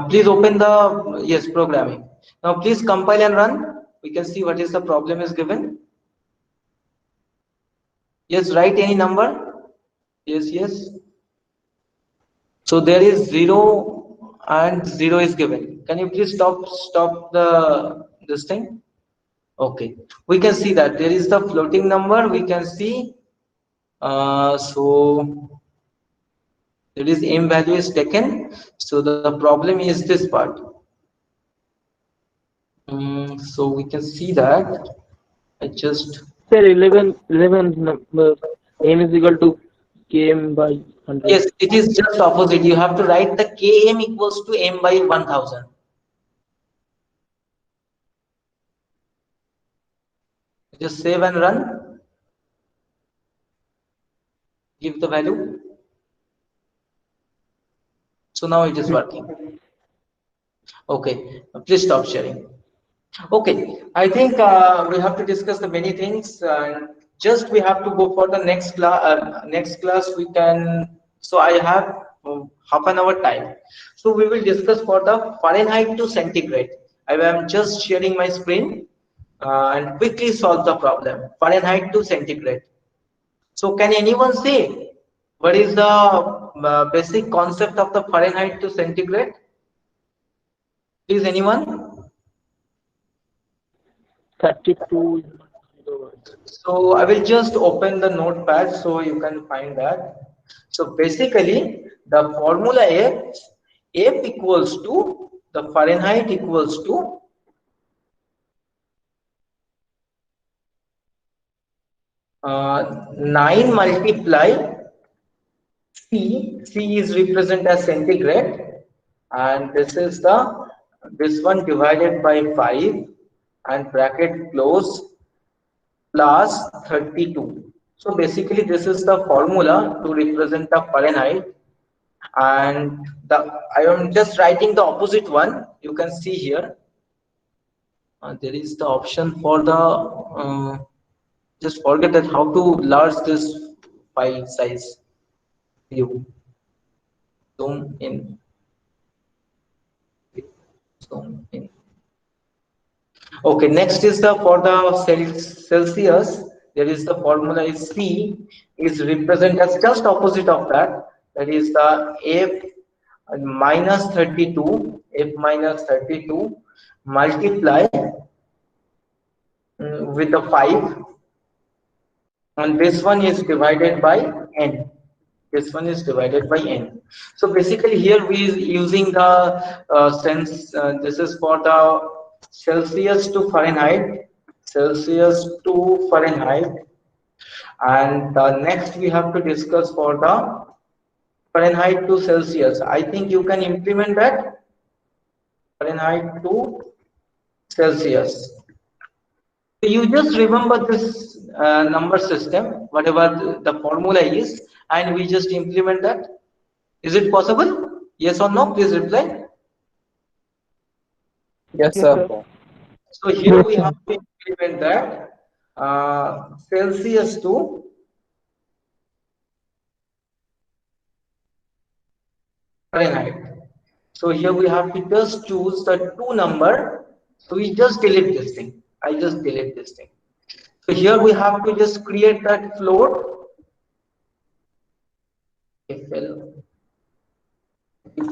Please open the yes programming. Now please compile and run. We can see what is the problem is given. Yes, write any number. Yes. So there is 0 and 0 is given. Can you please stop the this thing? Okay, we can see that there is the floating number. We can see so there is m value is taken. So the problem is this part. So we can see that I just Sir, 11 number. M is equal to km by 100. yes, it is just opposite. You have to write the km equals to m by 1000. Just save and run. Give the value. So now it is working. Okay, please stop sharing. Okay, I think we have to discuss the many things. Just we have to go for the next class. Next class we can. So I have half an hour time. So we will discuss for the Fahrenheit to centigrade. I am just sharing my screen and quickly solve the problem. Fahrenheit to centigrade. So can anyone say what is the basic concept of the Fahrenheit to centigrade? Please, anyone? 32 kilowatt. So I will just open the notepad so you can find that. So basically the formula F equals to the Fahrenheit equals to 9 multiply C is represented as centigrade, and this one divided by 5 and bracket close plus 32. So basically this is the formula to represent the Fahrenheit, and I am just writing the opposite one. You can see here there is the option for the just forget that how to large this file size view. Zoom in, zoom in. Okay, next is the for the Celsius. There is the formula is C is represent as just opposite of that. That is the F minus 32, F minus 32 multiply with the 5, and this one is divided by N. This one is divided by N. So basically here we is using the this is for the Celsius to Fahrenheit, Celsius to Fahrenheit, and next we have to discuss for the Fahrenheit to Celsius. I think you can implement that Fahrenheit to Celsius. You just remember this number system, whatever the formula is, and we just implement that. Is it possible? Yes or no? Please reply. Yes, sir. So here we have to implement that Celsius to Fahrenheit. So here we have to just choose the two number. So we just delete this thing. I just delete this thing. So here we have to just create that float.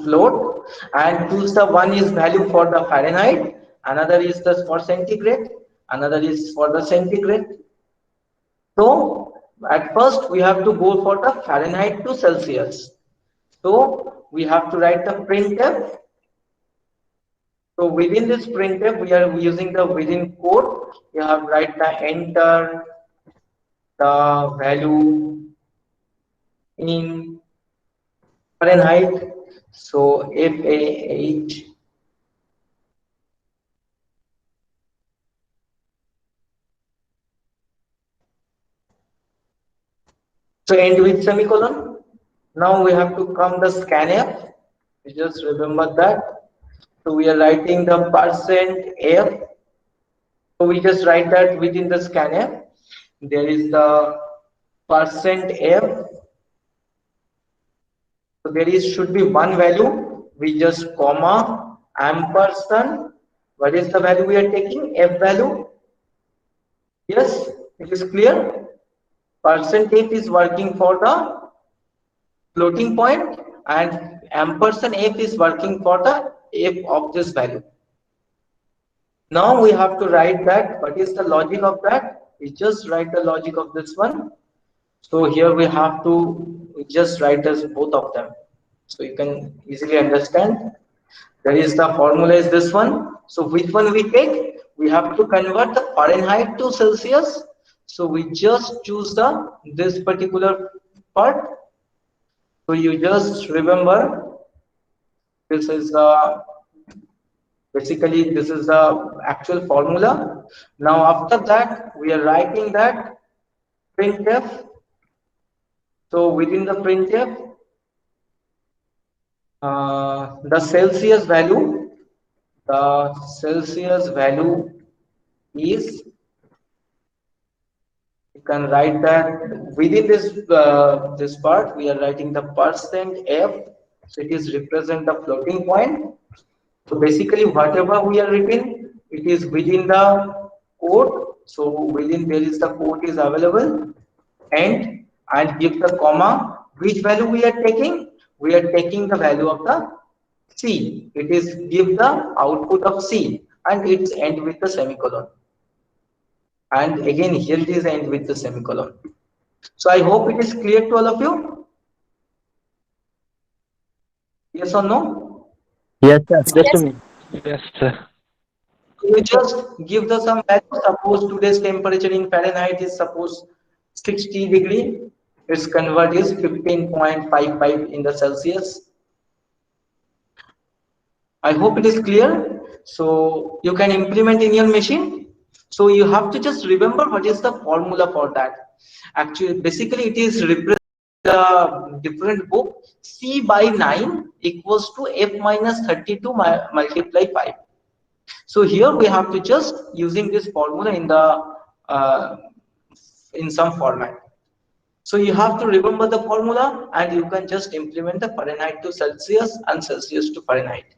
Float, and choose the one is value for the Fahrenheit, another is the for centigrade, another is for the centigrade. So at first we have to go for the Fahrenheit to Celsius. So we have to write the printf. So within this printf we are using the within code. You have to write the enter the value in Fahrenheit. So FA8 so end with semicolon. Now we have to come the scanf. You just remember that. So we are writing the %F. So we just write that within the scanf. There is the %F. So there is should be one value. We just comma ampersand. What is the value we are taking? F value. Yes, it is clear. %F is working for the floating point, and ampersand F is working for the F of this value. Now we have to write that. What is the logic of that? We just write the logic of this one. So here we have to just write as both of them, so you can easily understand. There is the formula is this one. So which one we take? We have to convert the Fahrenheit to Celsius. So we just choose the this particular part. So you just remember this is basically this is the actual formula. Now after that we are writing that printf. So within the printf the Celsius value is, you can write that within this part we are writing the %F. So it is represent the floating point. So basically whatever we are written, it is within the code. So within there is the code is available, and give the comma. Which value we are taking? We are taking the value of the C. It is give the output of C, and it's end with the semicolon. and again here it is end with the semicolon. So I hope it is clear to all of you. Yes or no? Yes, sir. Just a Yes. minute. Yes, sir. You just give the some value. Suppose today's temperature in Fahrenheit is suppose 60 degree. Its convert is 15.55 in the Celsius. I hope it is clear. So you can implement in your machine. So you have to just remember what is the formula for that. Actually, basically it is represent the different book. C by 9 equals to F minus 32 multiply 5. So here we have to just using this formula uh, in some format. So you have to remember the formula and you can just implement the Fahrenheit to Celsius and Celsius to Fahrenheit.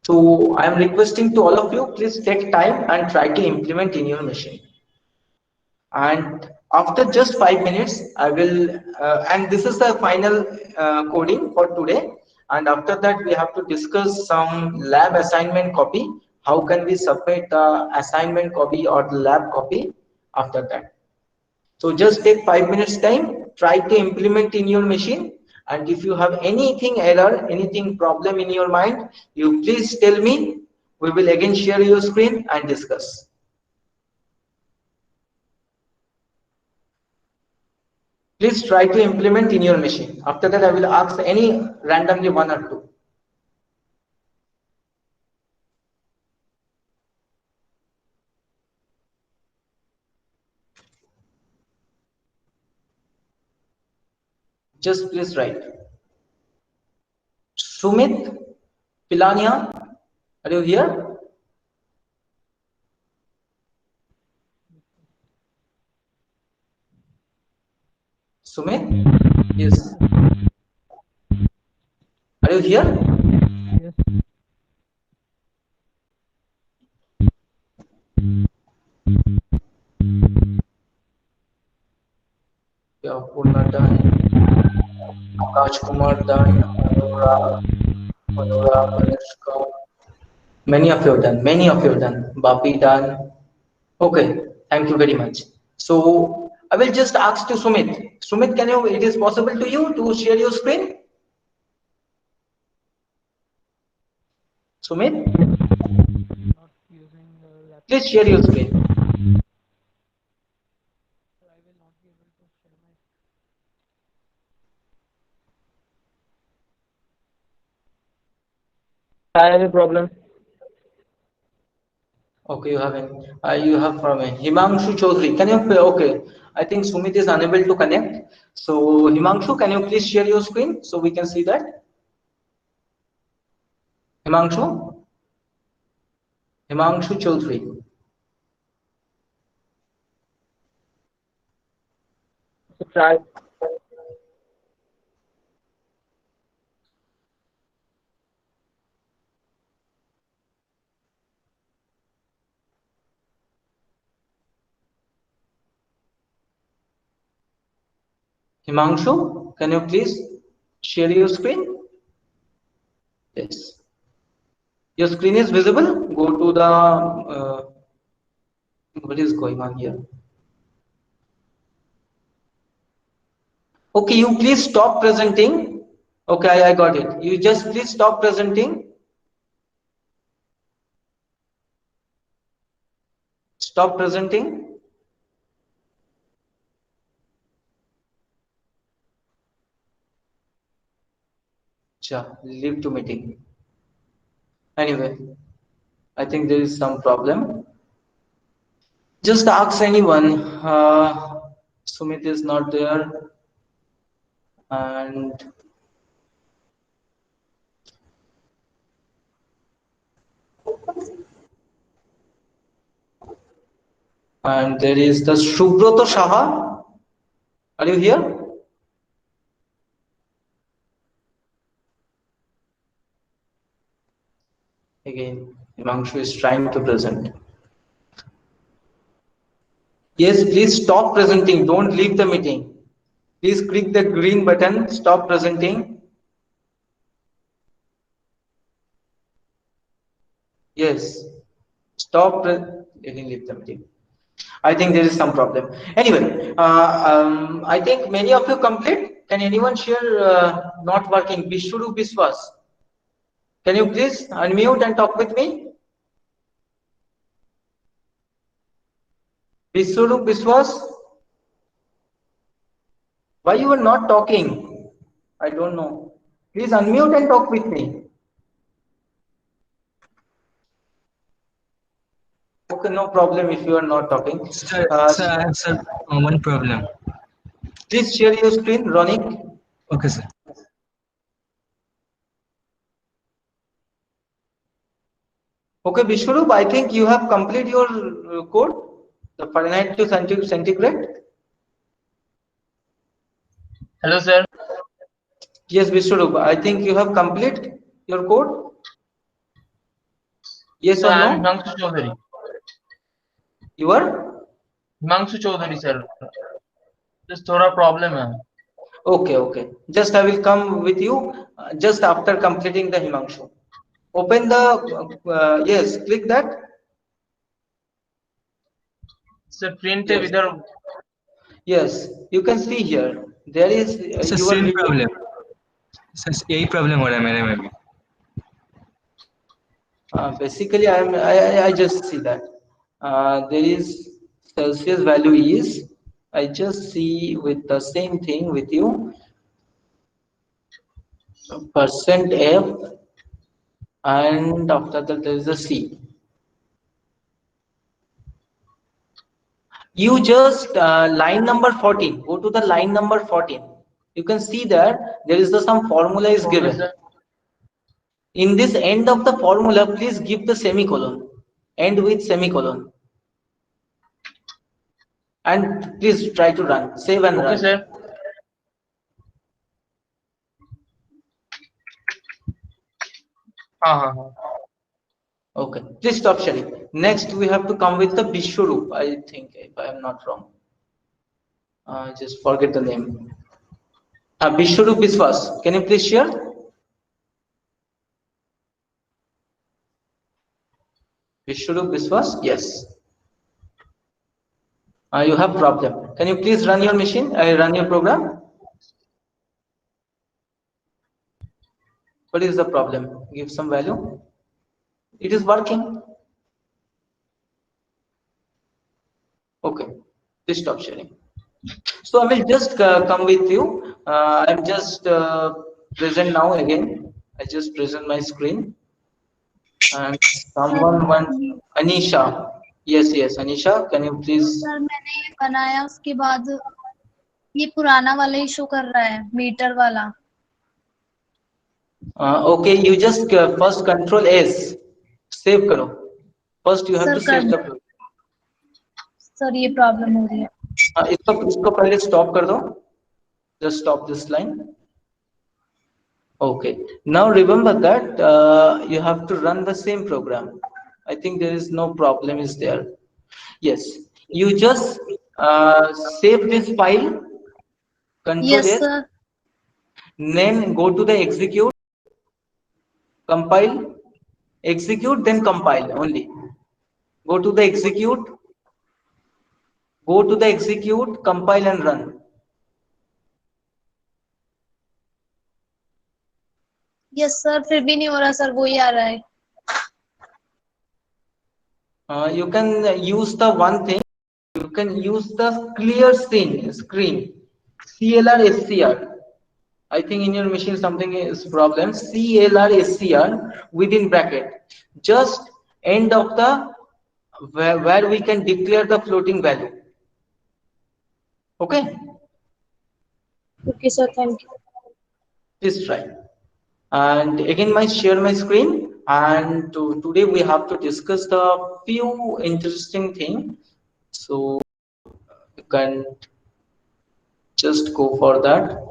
So I am requesting to all of you, please take time and try to implement in your machine. And after just 5 minutes, I will, and this is the final coding for today. And after that, we have to discuss some lab assignment copy. How can we submit the assignment copy or the lab copy after that? So just take 5 minutes time, try to implement in your machine. And if you have anything error, anything problem in your mind, you please tell me. We will again share your screen and discuss. Please try to implement in your machine. After that, I will ask any randomly one or two. Just please write. Sumit Pilania, are you here? Sumit? Yes. Are you here? Yes. Yeah, Purna done. Akash Kumar done. Manora, Anushka. Many of you have done. Many of you have done. Bapi done. Okay. Thank you very much. So I will just ask to Sumit. Sumit, can you? It is possible to you to share your screen? Sumit, Not using laptop. please share your screen. I will not be able to share my. I have a problem. Okay, you have you have from Himanshu Chaudhary. Can you? Okay, I think Sumit is unable to connect. So Himanshu, can you please share your screen so we can see that? Himanshu, Himanshu Chaudhary. Try. Himanshu, can you please share your screen? Yes. Your screen is visible. Go to the what is going on here? Okay, you please stop presenting. Okay, I got it. You just please stop presenting. Stop presenting. Leave to meeting. Anyway, I think there is some problem. Just ask anyone. Sumit is not there, and there is the Subroto Shaha. Are you here? Again, Himanshu is trying to present. Yes, please stop presenting. Don't leave the meeting. Please click the green button. Stop presenting. Yes. Stop. again leave the meeting. I think there is some problem. Anyway, I think many of you complete. Can anyone share not working? Bishuru Biswas. Can you please unmute and talk with me? Bishuru Biswas. Why you are not talking? I don't know. Please unmute and talk with me. Okay, no problem if you are not talking. Sir, sir, I have one problem. Please share your screen, Ronik. Okay, sir. Okay, Vishwarup, I think you have completed your code, the Fahrenheit to centigrade. Hello, sir. Yes, Vishwarup, I think you have completed your code. Yes Sir, or I am no? Himanshu Chaudhary. You are? Himanshu Chaudhary, sir. Just थोड़ा problem है. Okay, okay. Just I will come with you just after completing the Himanshu. Open the, yes, click that. Sir, print Yes. इधर. Yes, you can see here. There is, It's the you are same reading. problem. Sir, यही problem हो रहा है मेरे में भी. Basically, I just see that there is Celsius value is, I just see with the same thing with you, percent F, and after that there is a C. You just line number 14, go to the line number 14. You can see that there is some formula is Okay, given. sir. In this end of the formula, please give the semicolon, end with semicolon. And please try to run, save and Okay, run. sir. हाँ. Okay, please stop sharing. Next, we have to come with the Vishwarup, I think, if I am not wrong. Just forget the name. Vishwarup Biswas, can you please share? Vishwarup Biswas, yes. You have problem. Can you please run your machine? Run your program. What is the problem? Give some value. It is working. Okay, please stop sharing. So I will just come with you. I'm just present now again. I just present my screen. And someone wants Anisha. Yes, Anisha, can you please? Sir मैंने ये बनाया उसके बाद ये पुराना वाला ही show कर रहा है मीटर वाला. Okay, you just first Control S, save करो. First you have to save the program. Sir ये प्रॉब्लम हो रही है. इसको पहले stop कर दो. Just stop this line. Okay. Now remember that you have to run the same program. I think there is no problem is there. Yes. You just save this file. Control Yes, S. sir. Then go to the execute. Compile. Execute, then compile only. Go to the execute. Go to the execute, compile and run. Yes, sir. फिर भी नहीं हो रहा sir, वही आ रहा है. You can use the one thing. You can use the clear screen. CLR SCR. I think in your machine something is problem. CLR SCR within bracket. Just end of the where we can declare the floating value. Okay. Okay, sir. Thank you. Please try. And again, share my screen. And today we have to discuss the few interesting things. So you can just go for that.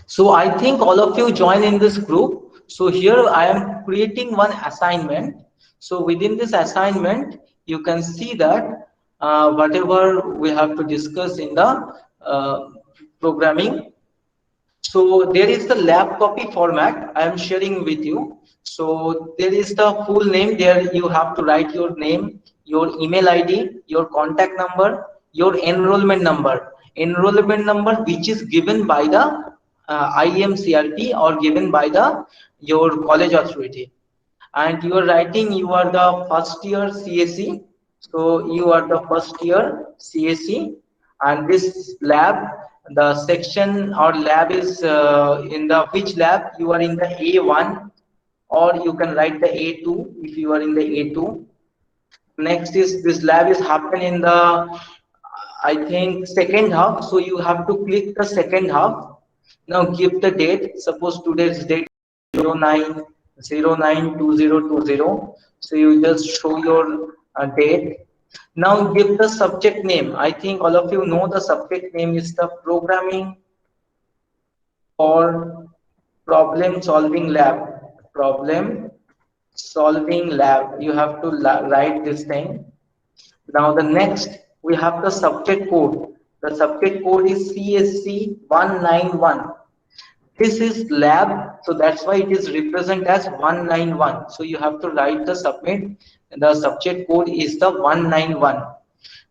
So I think all of you join in this group. So here I am creating one assignment. So within this assignment, you can see that whatever we have to discuss in the programming. So there is the lab copy format I am sharing with you. So there is the full name. There you have to write your name, your email ID, your contact number, your enrollment number which is given by the IMCRP or given by the your college authority. And you are writing you are the first year CSE. So you are the first year CSE, and this lab, the section or lab is in the which lab you are in the A1, or you can write the A2 if you are in the A2. Next is this lab is happen in the I think second half, so you have to click the second half. Now give the date. Suppose today's date 09/09/2020. So you just show your date. Now give the subject name. I think all of you know the subject name is the programming or problem solving lab. Problem solving lab. You have to write this thing. Now the next we have the subject code. The subject code is CSC 191. This is lab, so that's why it is represented as 191. So you have to write the submit. The subject code is the 191.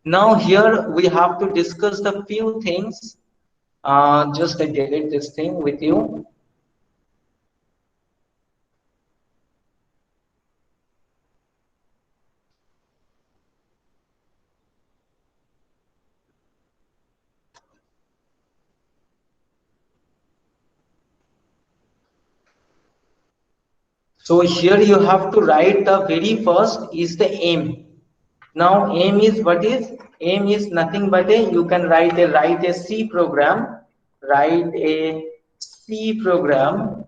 Now here we have to discuss the few things. Just I delete this thing with you. So here you have to write the very first is the aim. Now aim is what is? Aim is nothing but you can write a C program, write a C program.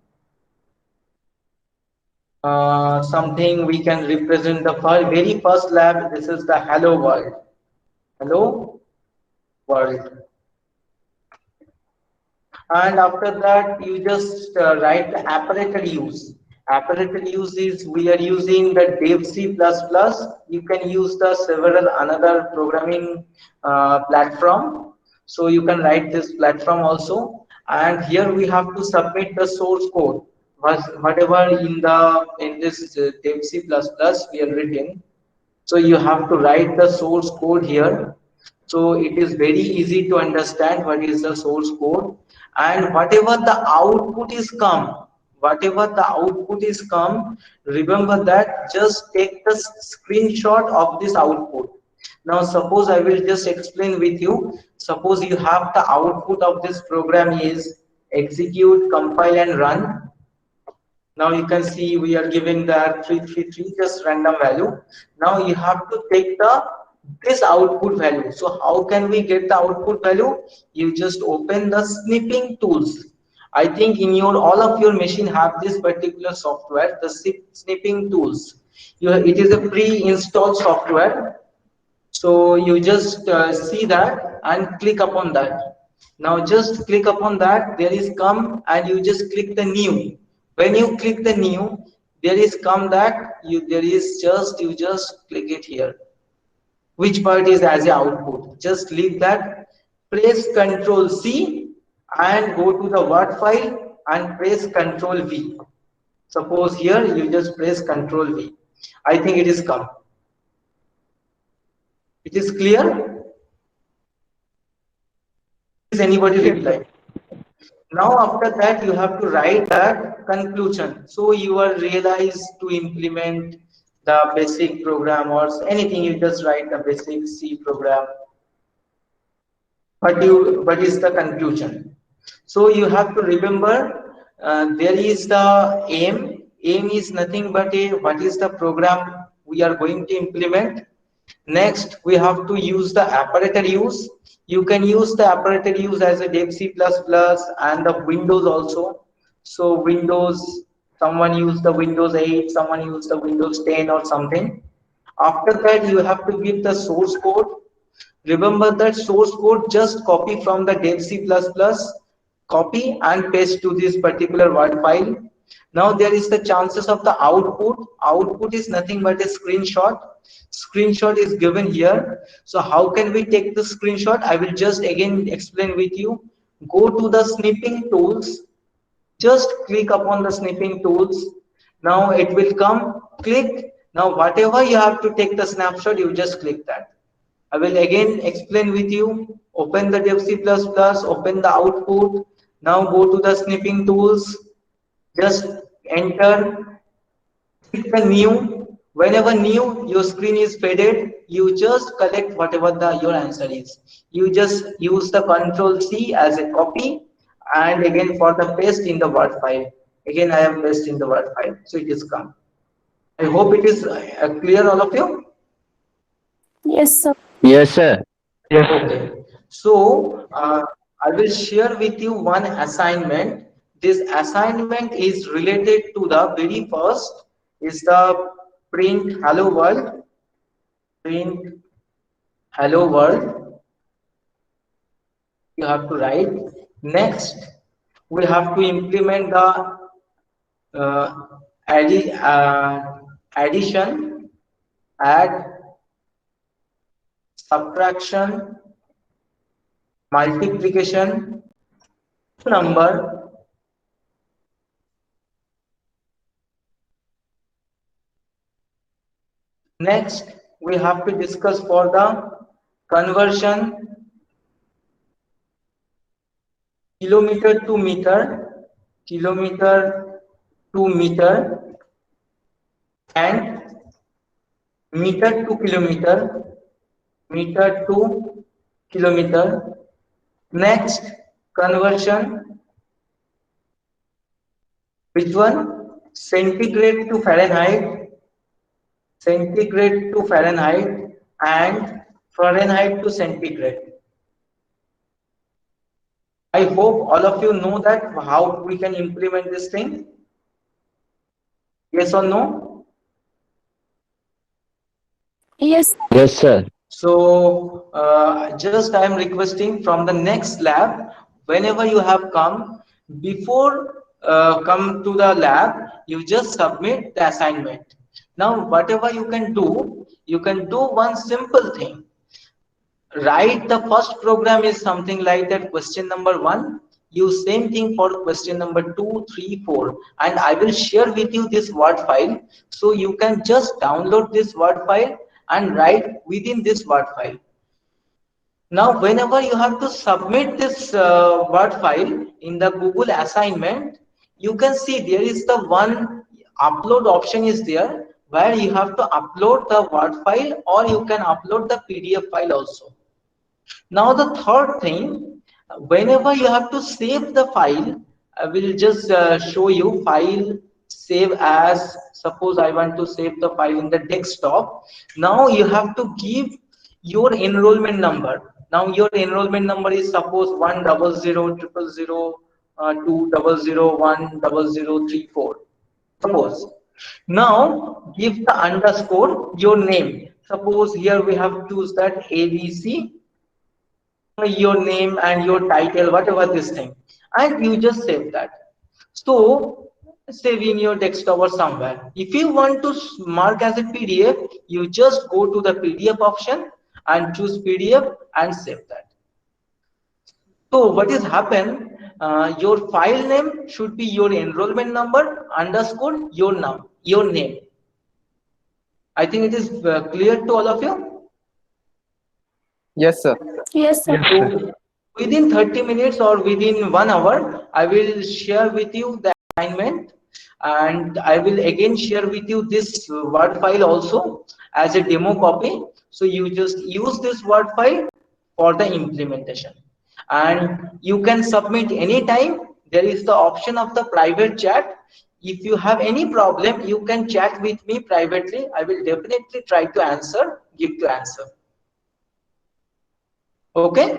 Something we can represent the very first lab. This is the hello world. Hello world. And after that you just write the apparator use. Apparator use is we are using the dev C++. You can use the several another programming platform, so you can write this platform also. And here we have to submit the source code, whatever in this dev C++ we are written. So you have to write the source code here. So it is very easy to understand what is the source code, and whatever the output is come, remember that just take the screenshot of this output. Now suppose I will just explain with you. Suppose you have the output of this program is execute, compile and run. Now you can see we are giving the 333 just random value. Now you have to take this output value. So how can we get the output value? You just open the snipping tools. I think in all of your machine have this particular software, the snipping tools. It is a pre-installed software. So you just see that and click upon that. Now just click upon that. There is come and you just click the new. When you click the new, there is come that you just click it here. Which part is as a output? Just leave that. Press Ctrl C and go to the Word file and press Ctrl V. Suppose here you just press Ctrl V. I think it is come. It is clear? Is anybody reply? Now after that you have to write that conclusion. So you are realized to implement the basic program or anything, you just write the basic C program. What is the conclusion? So you have to remember there is the aim. Aim is nothing but what is the program we are going to implement. Next we have to use the apparator use. You can use the apparator use as a dev C++ and the Windows also. So Windows, someone use the Windows 8, someone use the Windows 10 or something. After that you have to give the source code. Remember that source code just copy from the dev C++, copy and paste to this particular Word file. Now there is the chances of the output. Output is nothing but a screenshot. Screenshot is given here. So how can we take the screenshot? I will just again explain with you. go to the snipping tools. Just click upon the snipping tools. Now it will come, click. Now whatever you have to take the snapshot, you just click that. I will again explain with you. Open the Dev C++, open the output. Now go to the snipping tools. Just enter, click the new. Whenever new, your screen is faded, you just collect whatever your answer is. You just use the Control C as a copy, and again for the paste in the Word file. Again, I have paste in the Word file, so it is come. I hope it is clear, all of you. Yes, sir. Yes, sir. Okay. So I will share with you one assignment. This assignment is related to the very first is the print hello world. Print hello world. You have to write. Next, we have to implement the addition, add, subtraction, multiplication, number. Next, we have to discuss for the conversion, kilometer to meter, and meter to kilometer. Next, conversion, which one? Centigrade to Fahrenheit, and Fahrenheit to centigrade. I hope all of you know that how we can implement this thing. Yes or no? Yes. Yes, sir. So just I am requesting from the next lab, whenever you have come, before come to the lab, you just submit the assignment. Now whatever you can do one simple thing. Write the first program is something like that, question number 1. Use same thing for question number 2, 3, 4, and I will share with you this Word file. So you can just download this Word file and write within this Word file. Now, whenever you have to submit this Word file in the Google assignment, you can see there is the one upload option is there, where you have to upload the Word file, or you can upload the PDF file also. Now the third thing, whenever you have to save the file, I will just show you file, save as. Suppose I want to save the file in the desktop. Now you have to give your enrollment number. Now your enrollment number is suppose 10000000200100034. Suppose. Now give the underscore your name. Suppose here we have to use that ABC, your name and your title, whatever this thing, and you just save that. So save in your desktop or somewhere. If you want to mark as a PDF, you just go to the PDF option and choose PDF and save that. So what is happen, your file name should be your enrollment number underscore your name. I think it is clear to all of you. Yes, sir. Yes, sir. So within 30 minutes or within 1 hour, I will share with you the assignment, and I will again share with you this Word file also as a demo copy. So you just use this Word file for the implementation, and you can submit anytime. There is the option of the private chat. If you have any problem, you can chat with me privately. I will definitely try to answer, give to answer. Okay.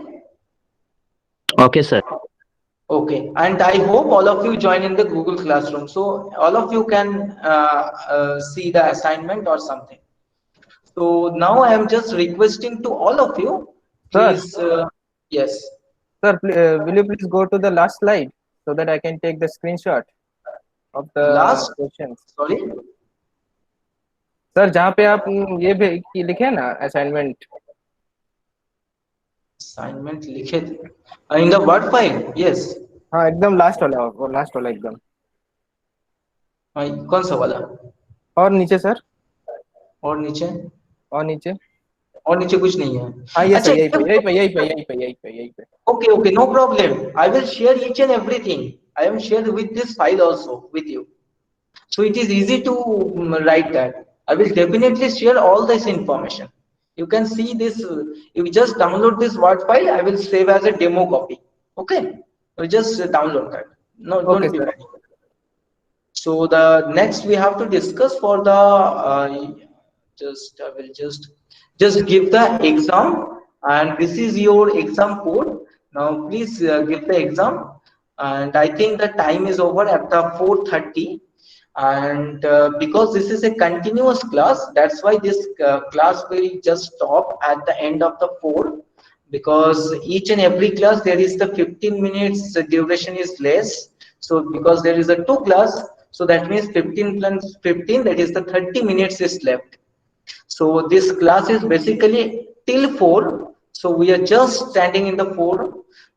Okay, sir. Okay, and I hope all of you join in the Google Classroom, so all of you can see the assignment or something. So now I am just requesting to all of you, please. Yes. Sir, will you please go to the last slide so that I can take the screenshot of the Last? questions? Sorry. Sir जहाँ पे आप ये लिखे ना assignment assignment लिखे थे in the word file, yes. हाँ एकदम लास्ट वाला, वो लास्ट वाला एकदम। कौन सा वाला? और नीचे सर, और नीचे? और नीचे। और नीचे कुछ नहीं है। हाँ ये अच्छा, सर, यही पे यही पे यही पे यही पे यही पे यही पे। okay, okay, no problem. I will share each and everything. I am shared with this file also with you, so it is easy to write that. I will definitely share all this information. You can see this. You just download this word file. I will save as a demo copy. Okay, so just download that. No, Okay, don't be sir. worried. So the next we have to discuss for the I will just give the exam, and this is your exam code. Now please give the exam, and I think the time is over at the 4:30, and because this is a continuous class, that's why this class will just stop at the end of the 4, because each and every class there is the 15 minutes duration is less. So because there is a 2 class, so that means 15 plus 15, that is the 30 minutes is left. So this class is basically till 4, so we are just standing in the 4.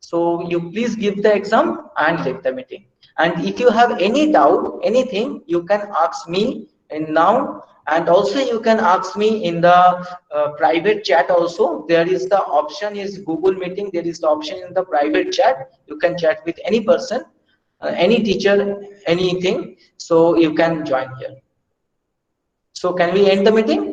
So you please give the exam and leave the meeting, and if you have any doubt, anything, you can ask me in now, and also you can ask me in the private chat also. There is the option is Google Meeting, there is the option in the private chat. You can chat with any person, any teacher, anything, so you can join here. So can we end the meeting?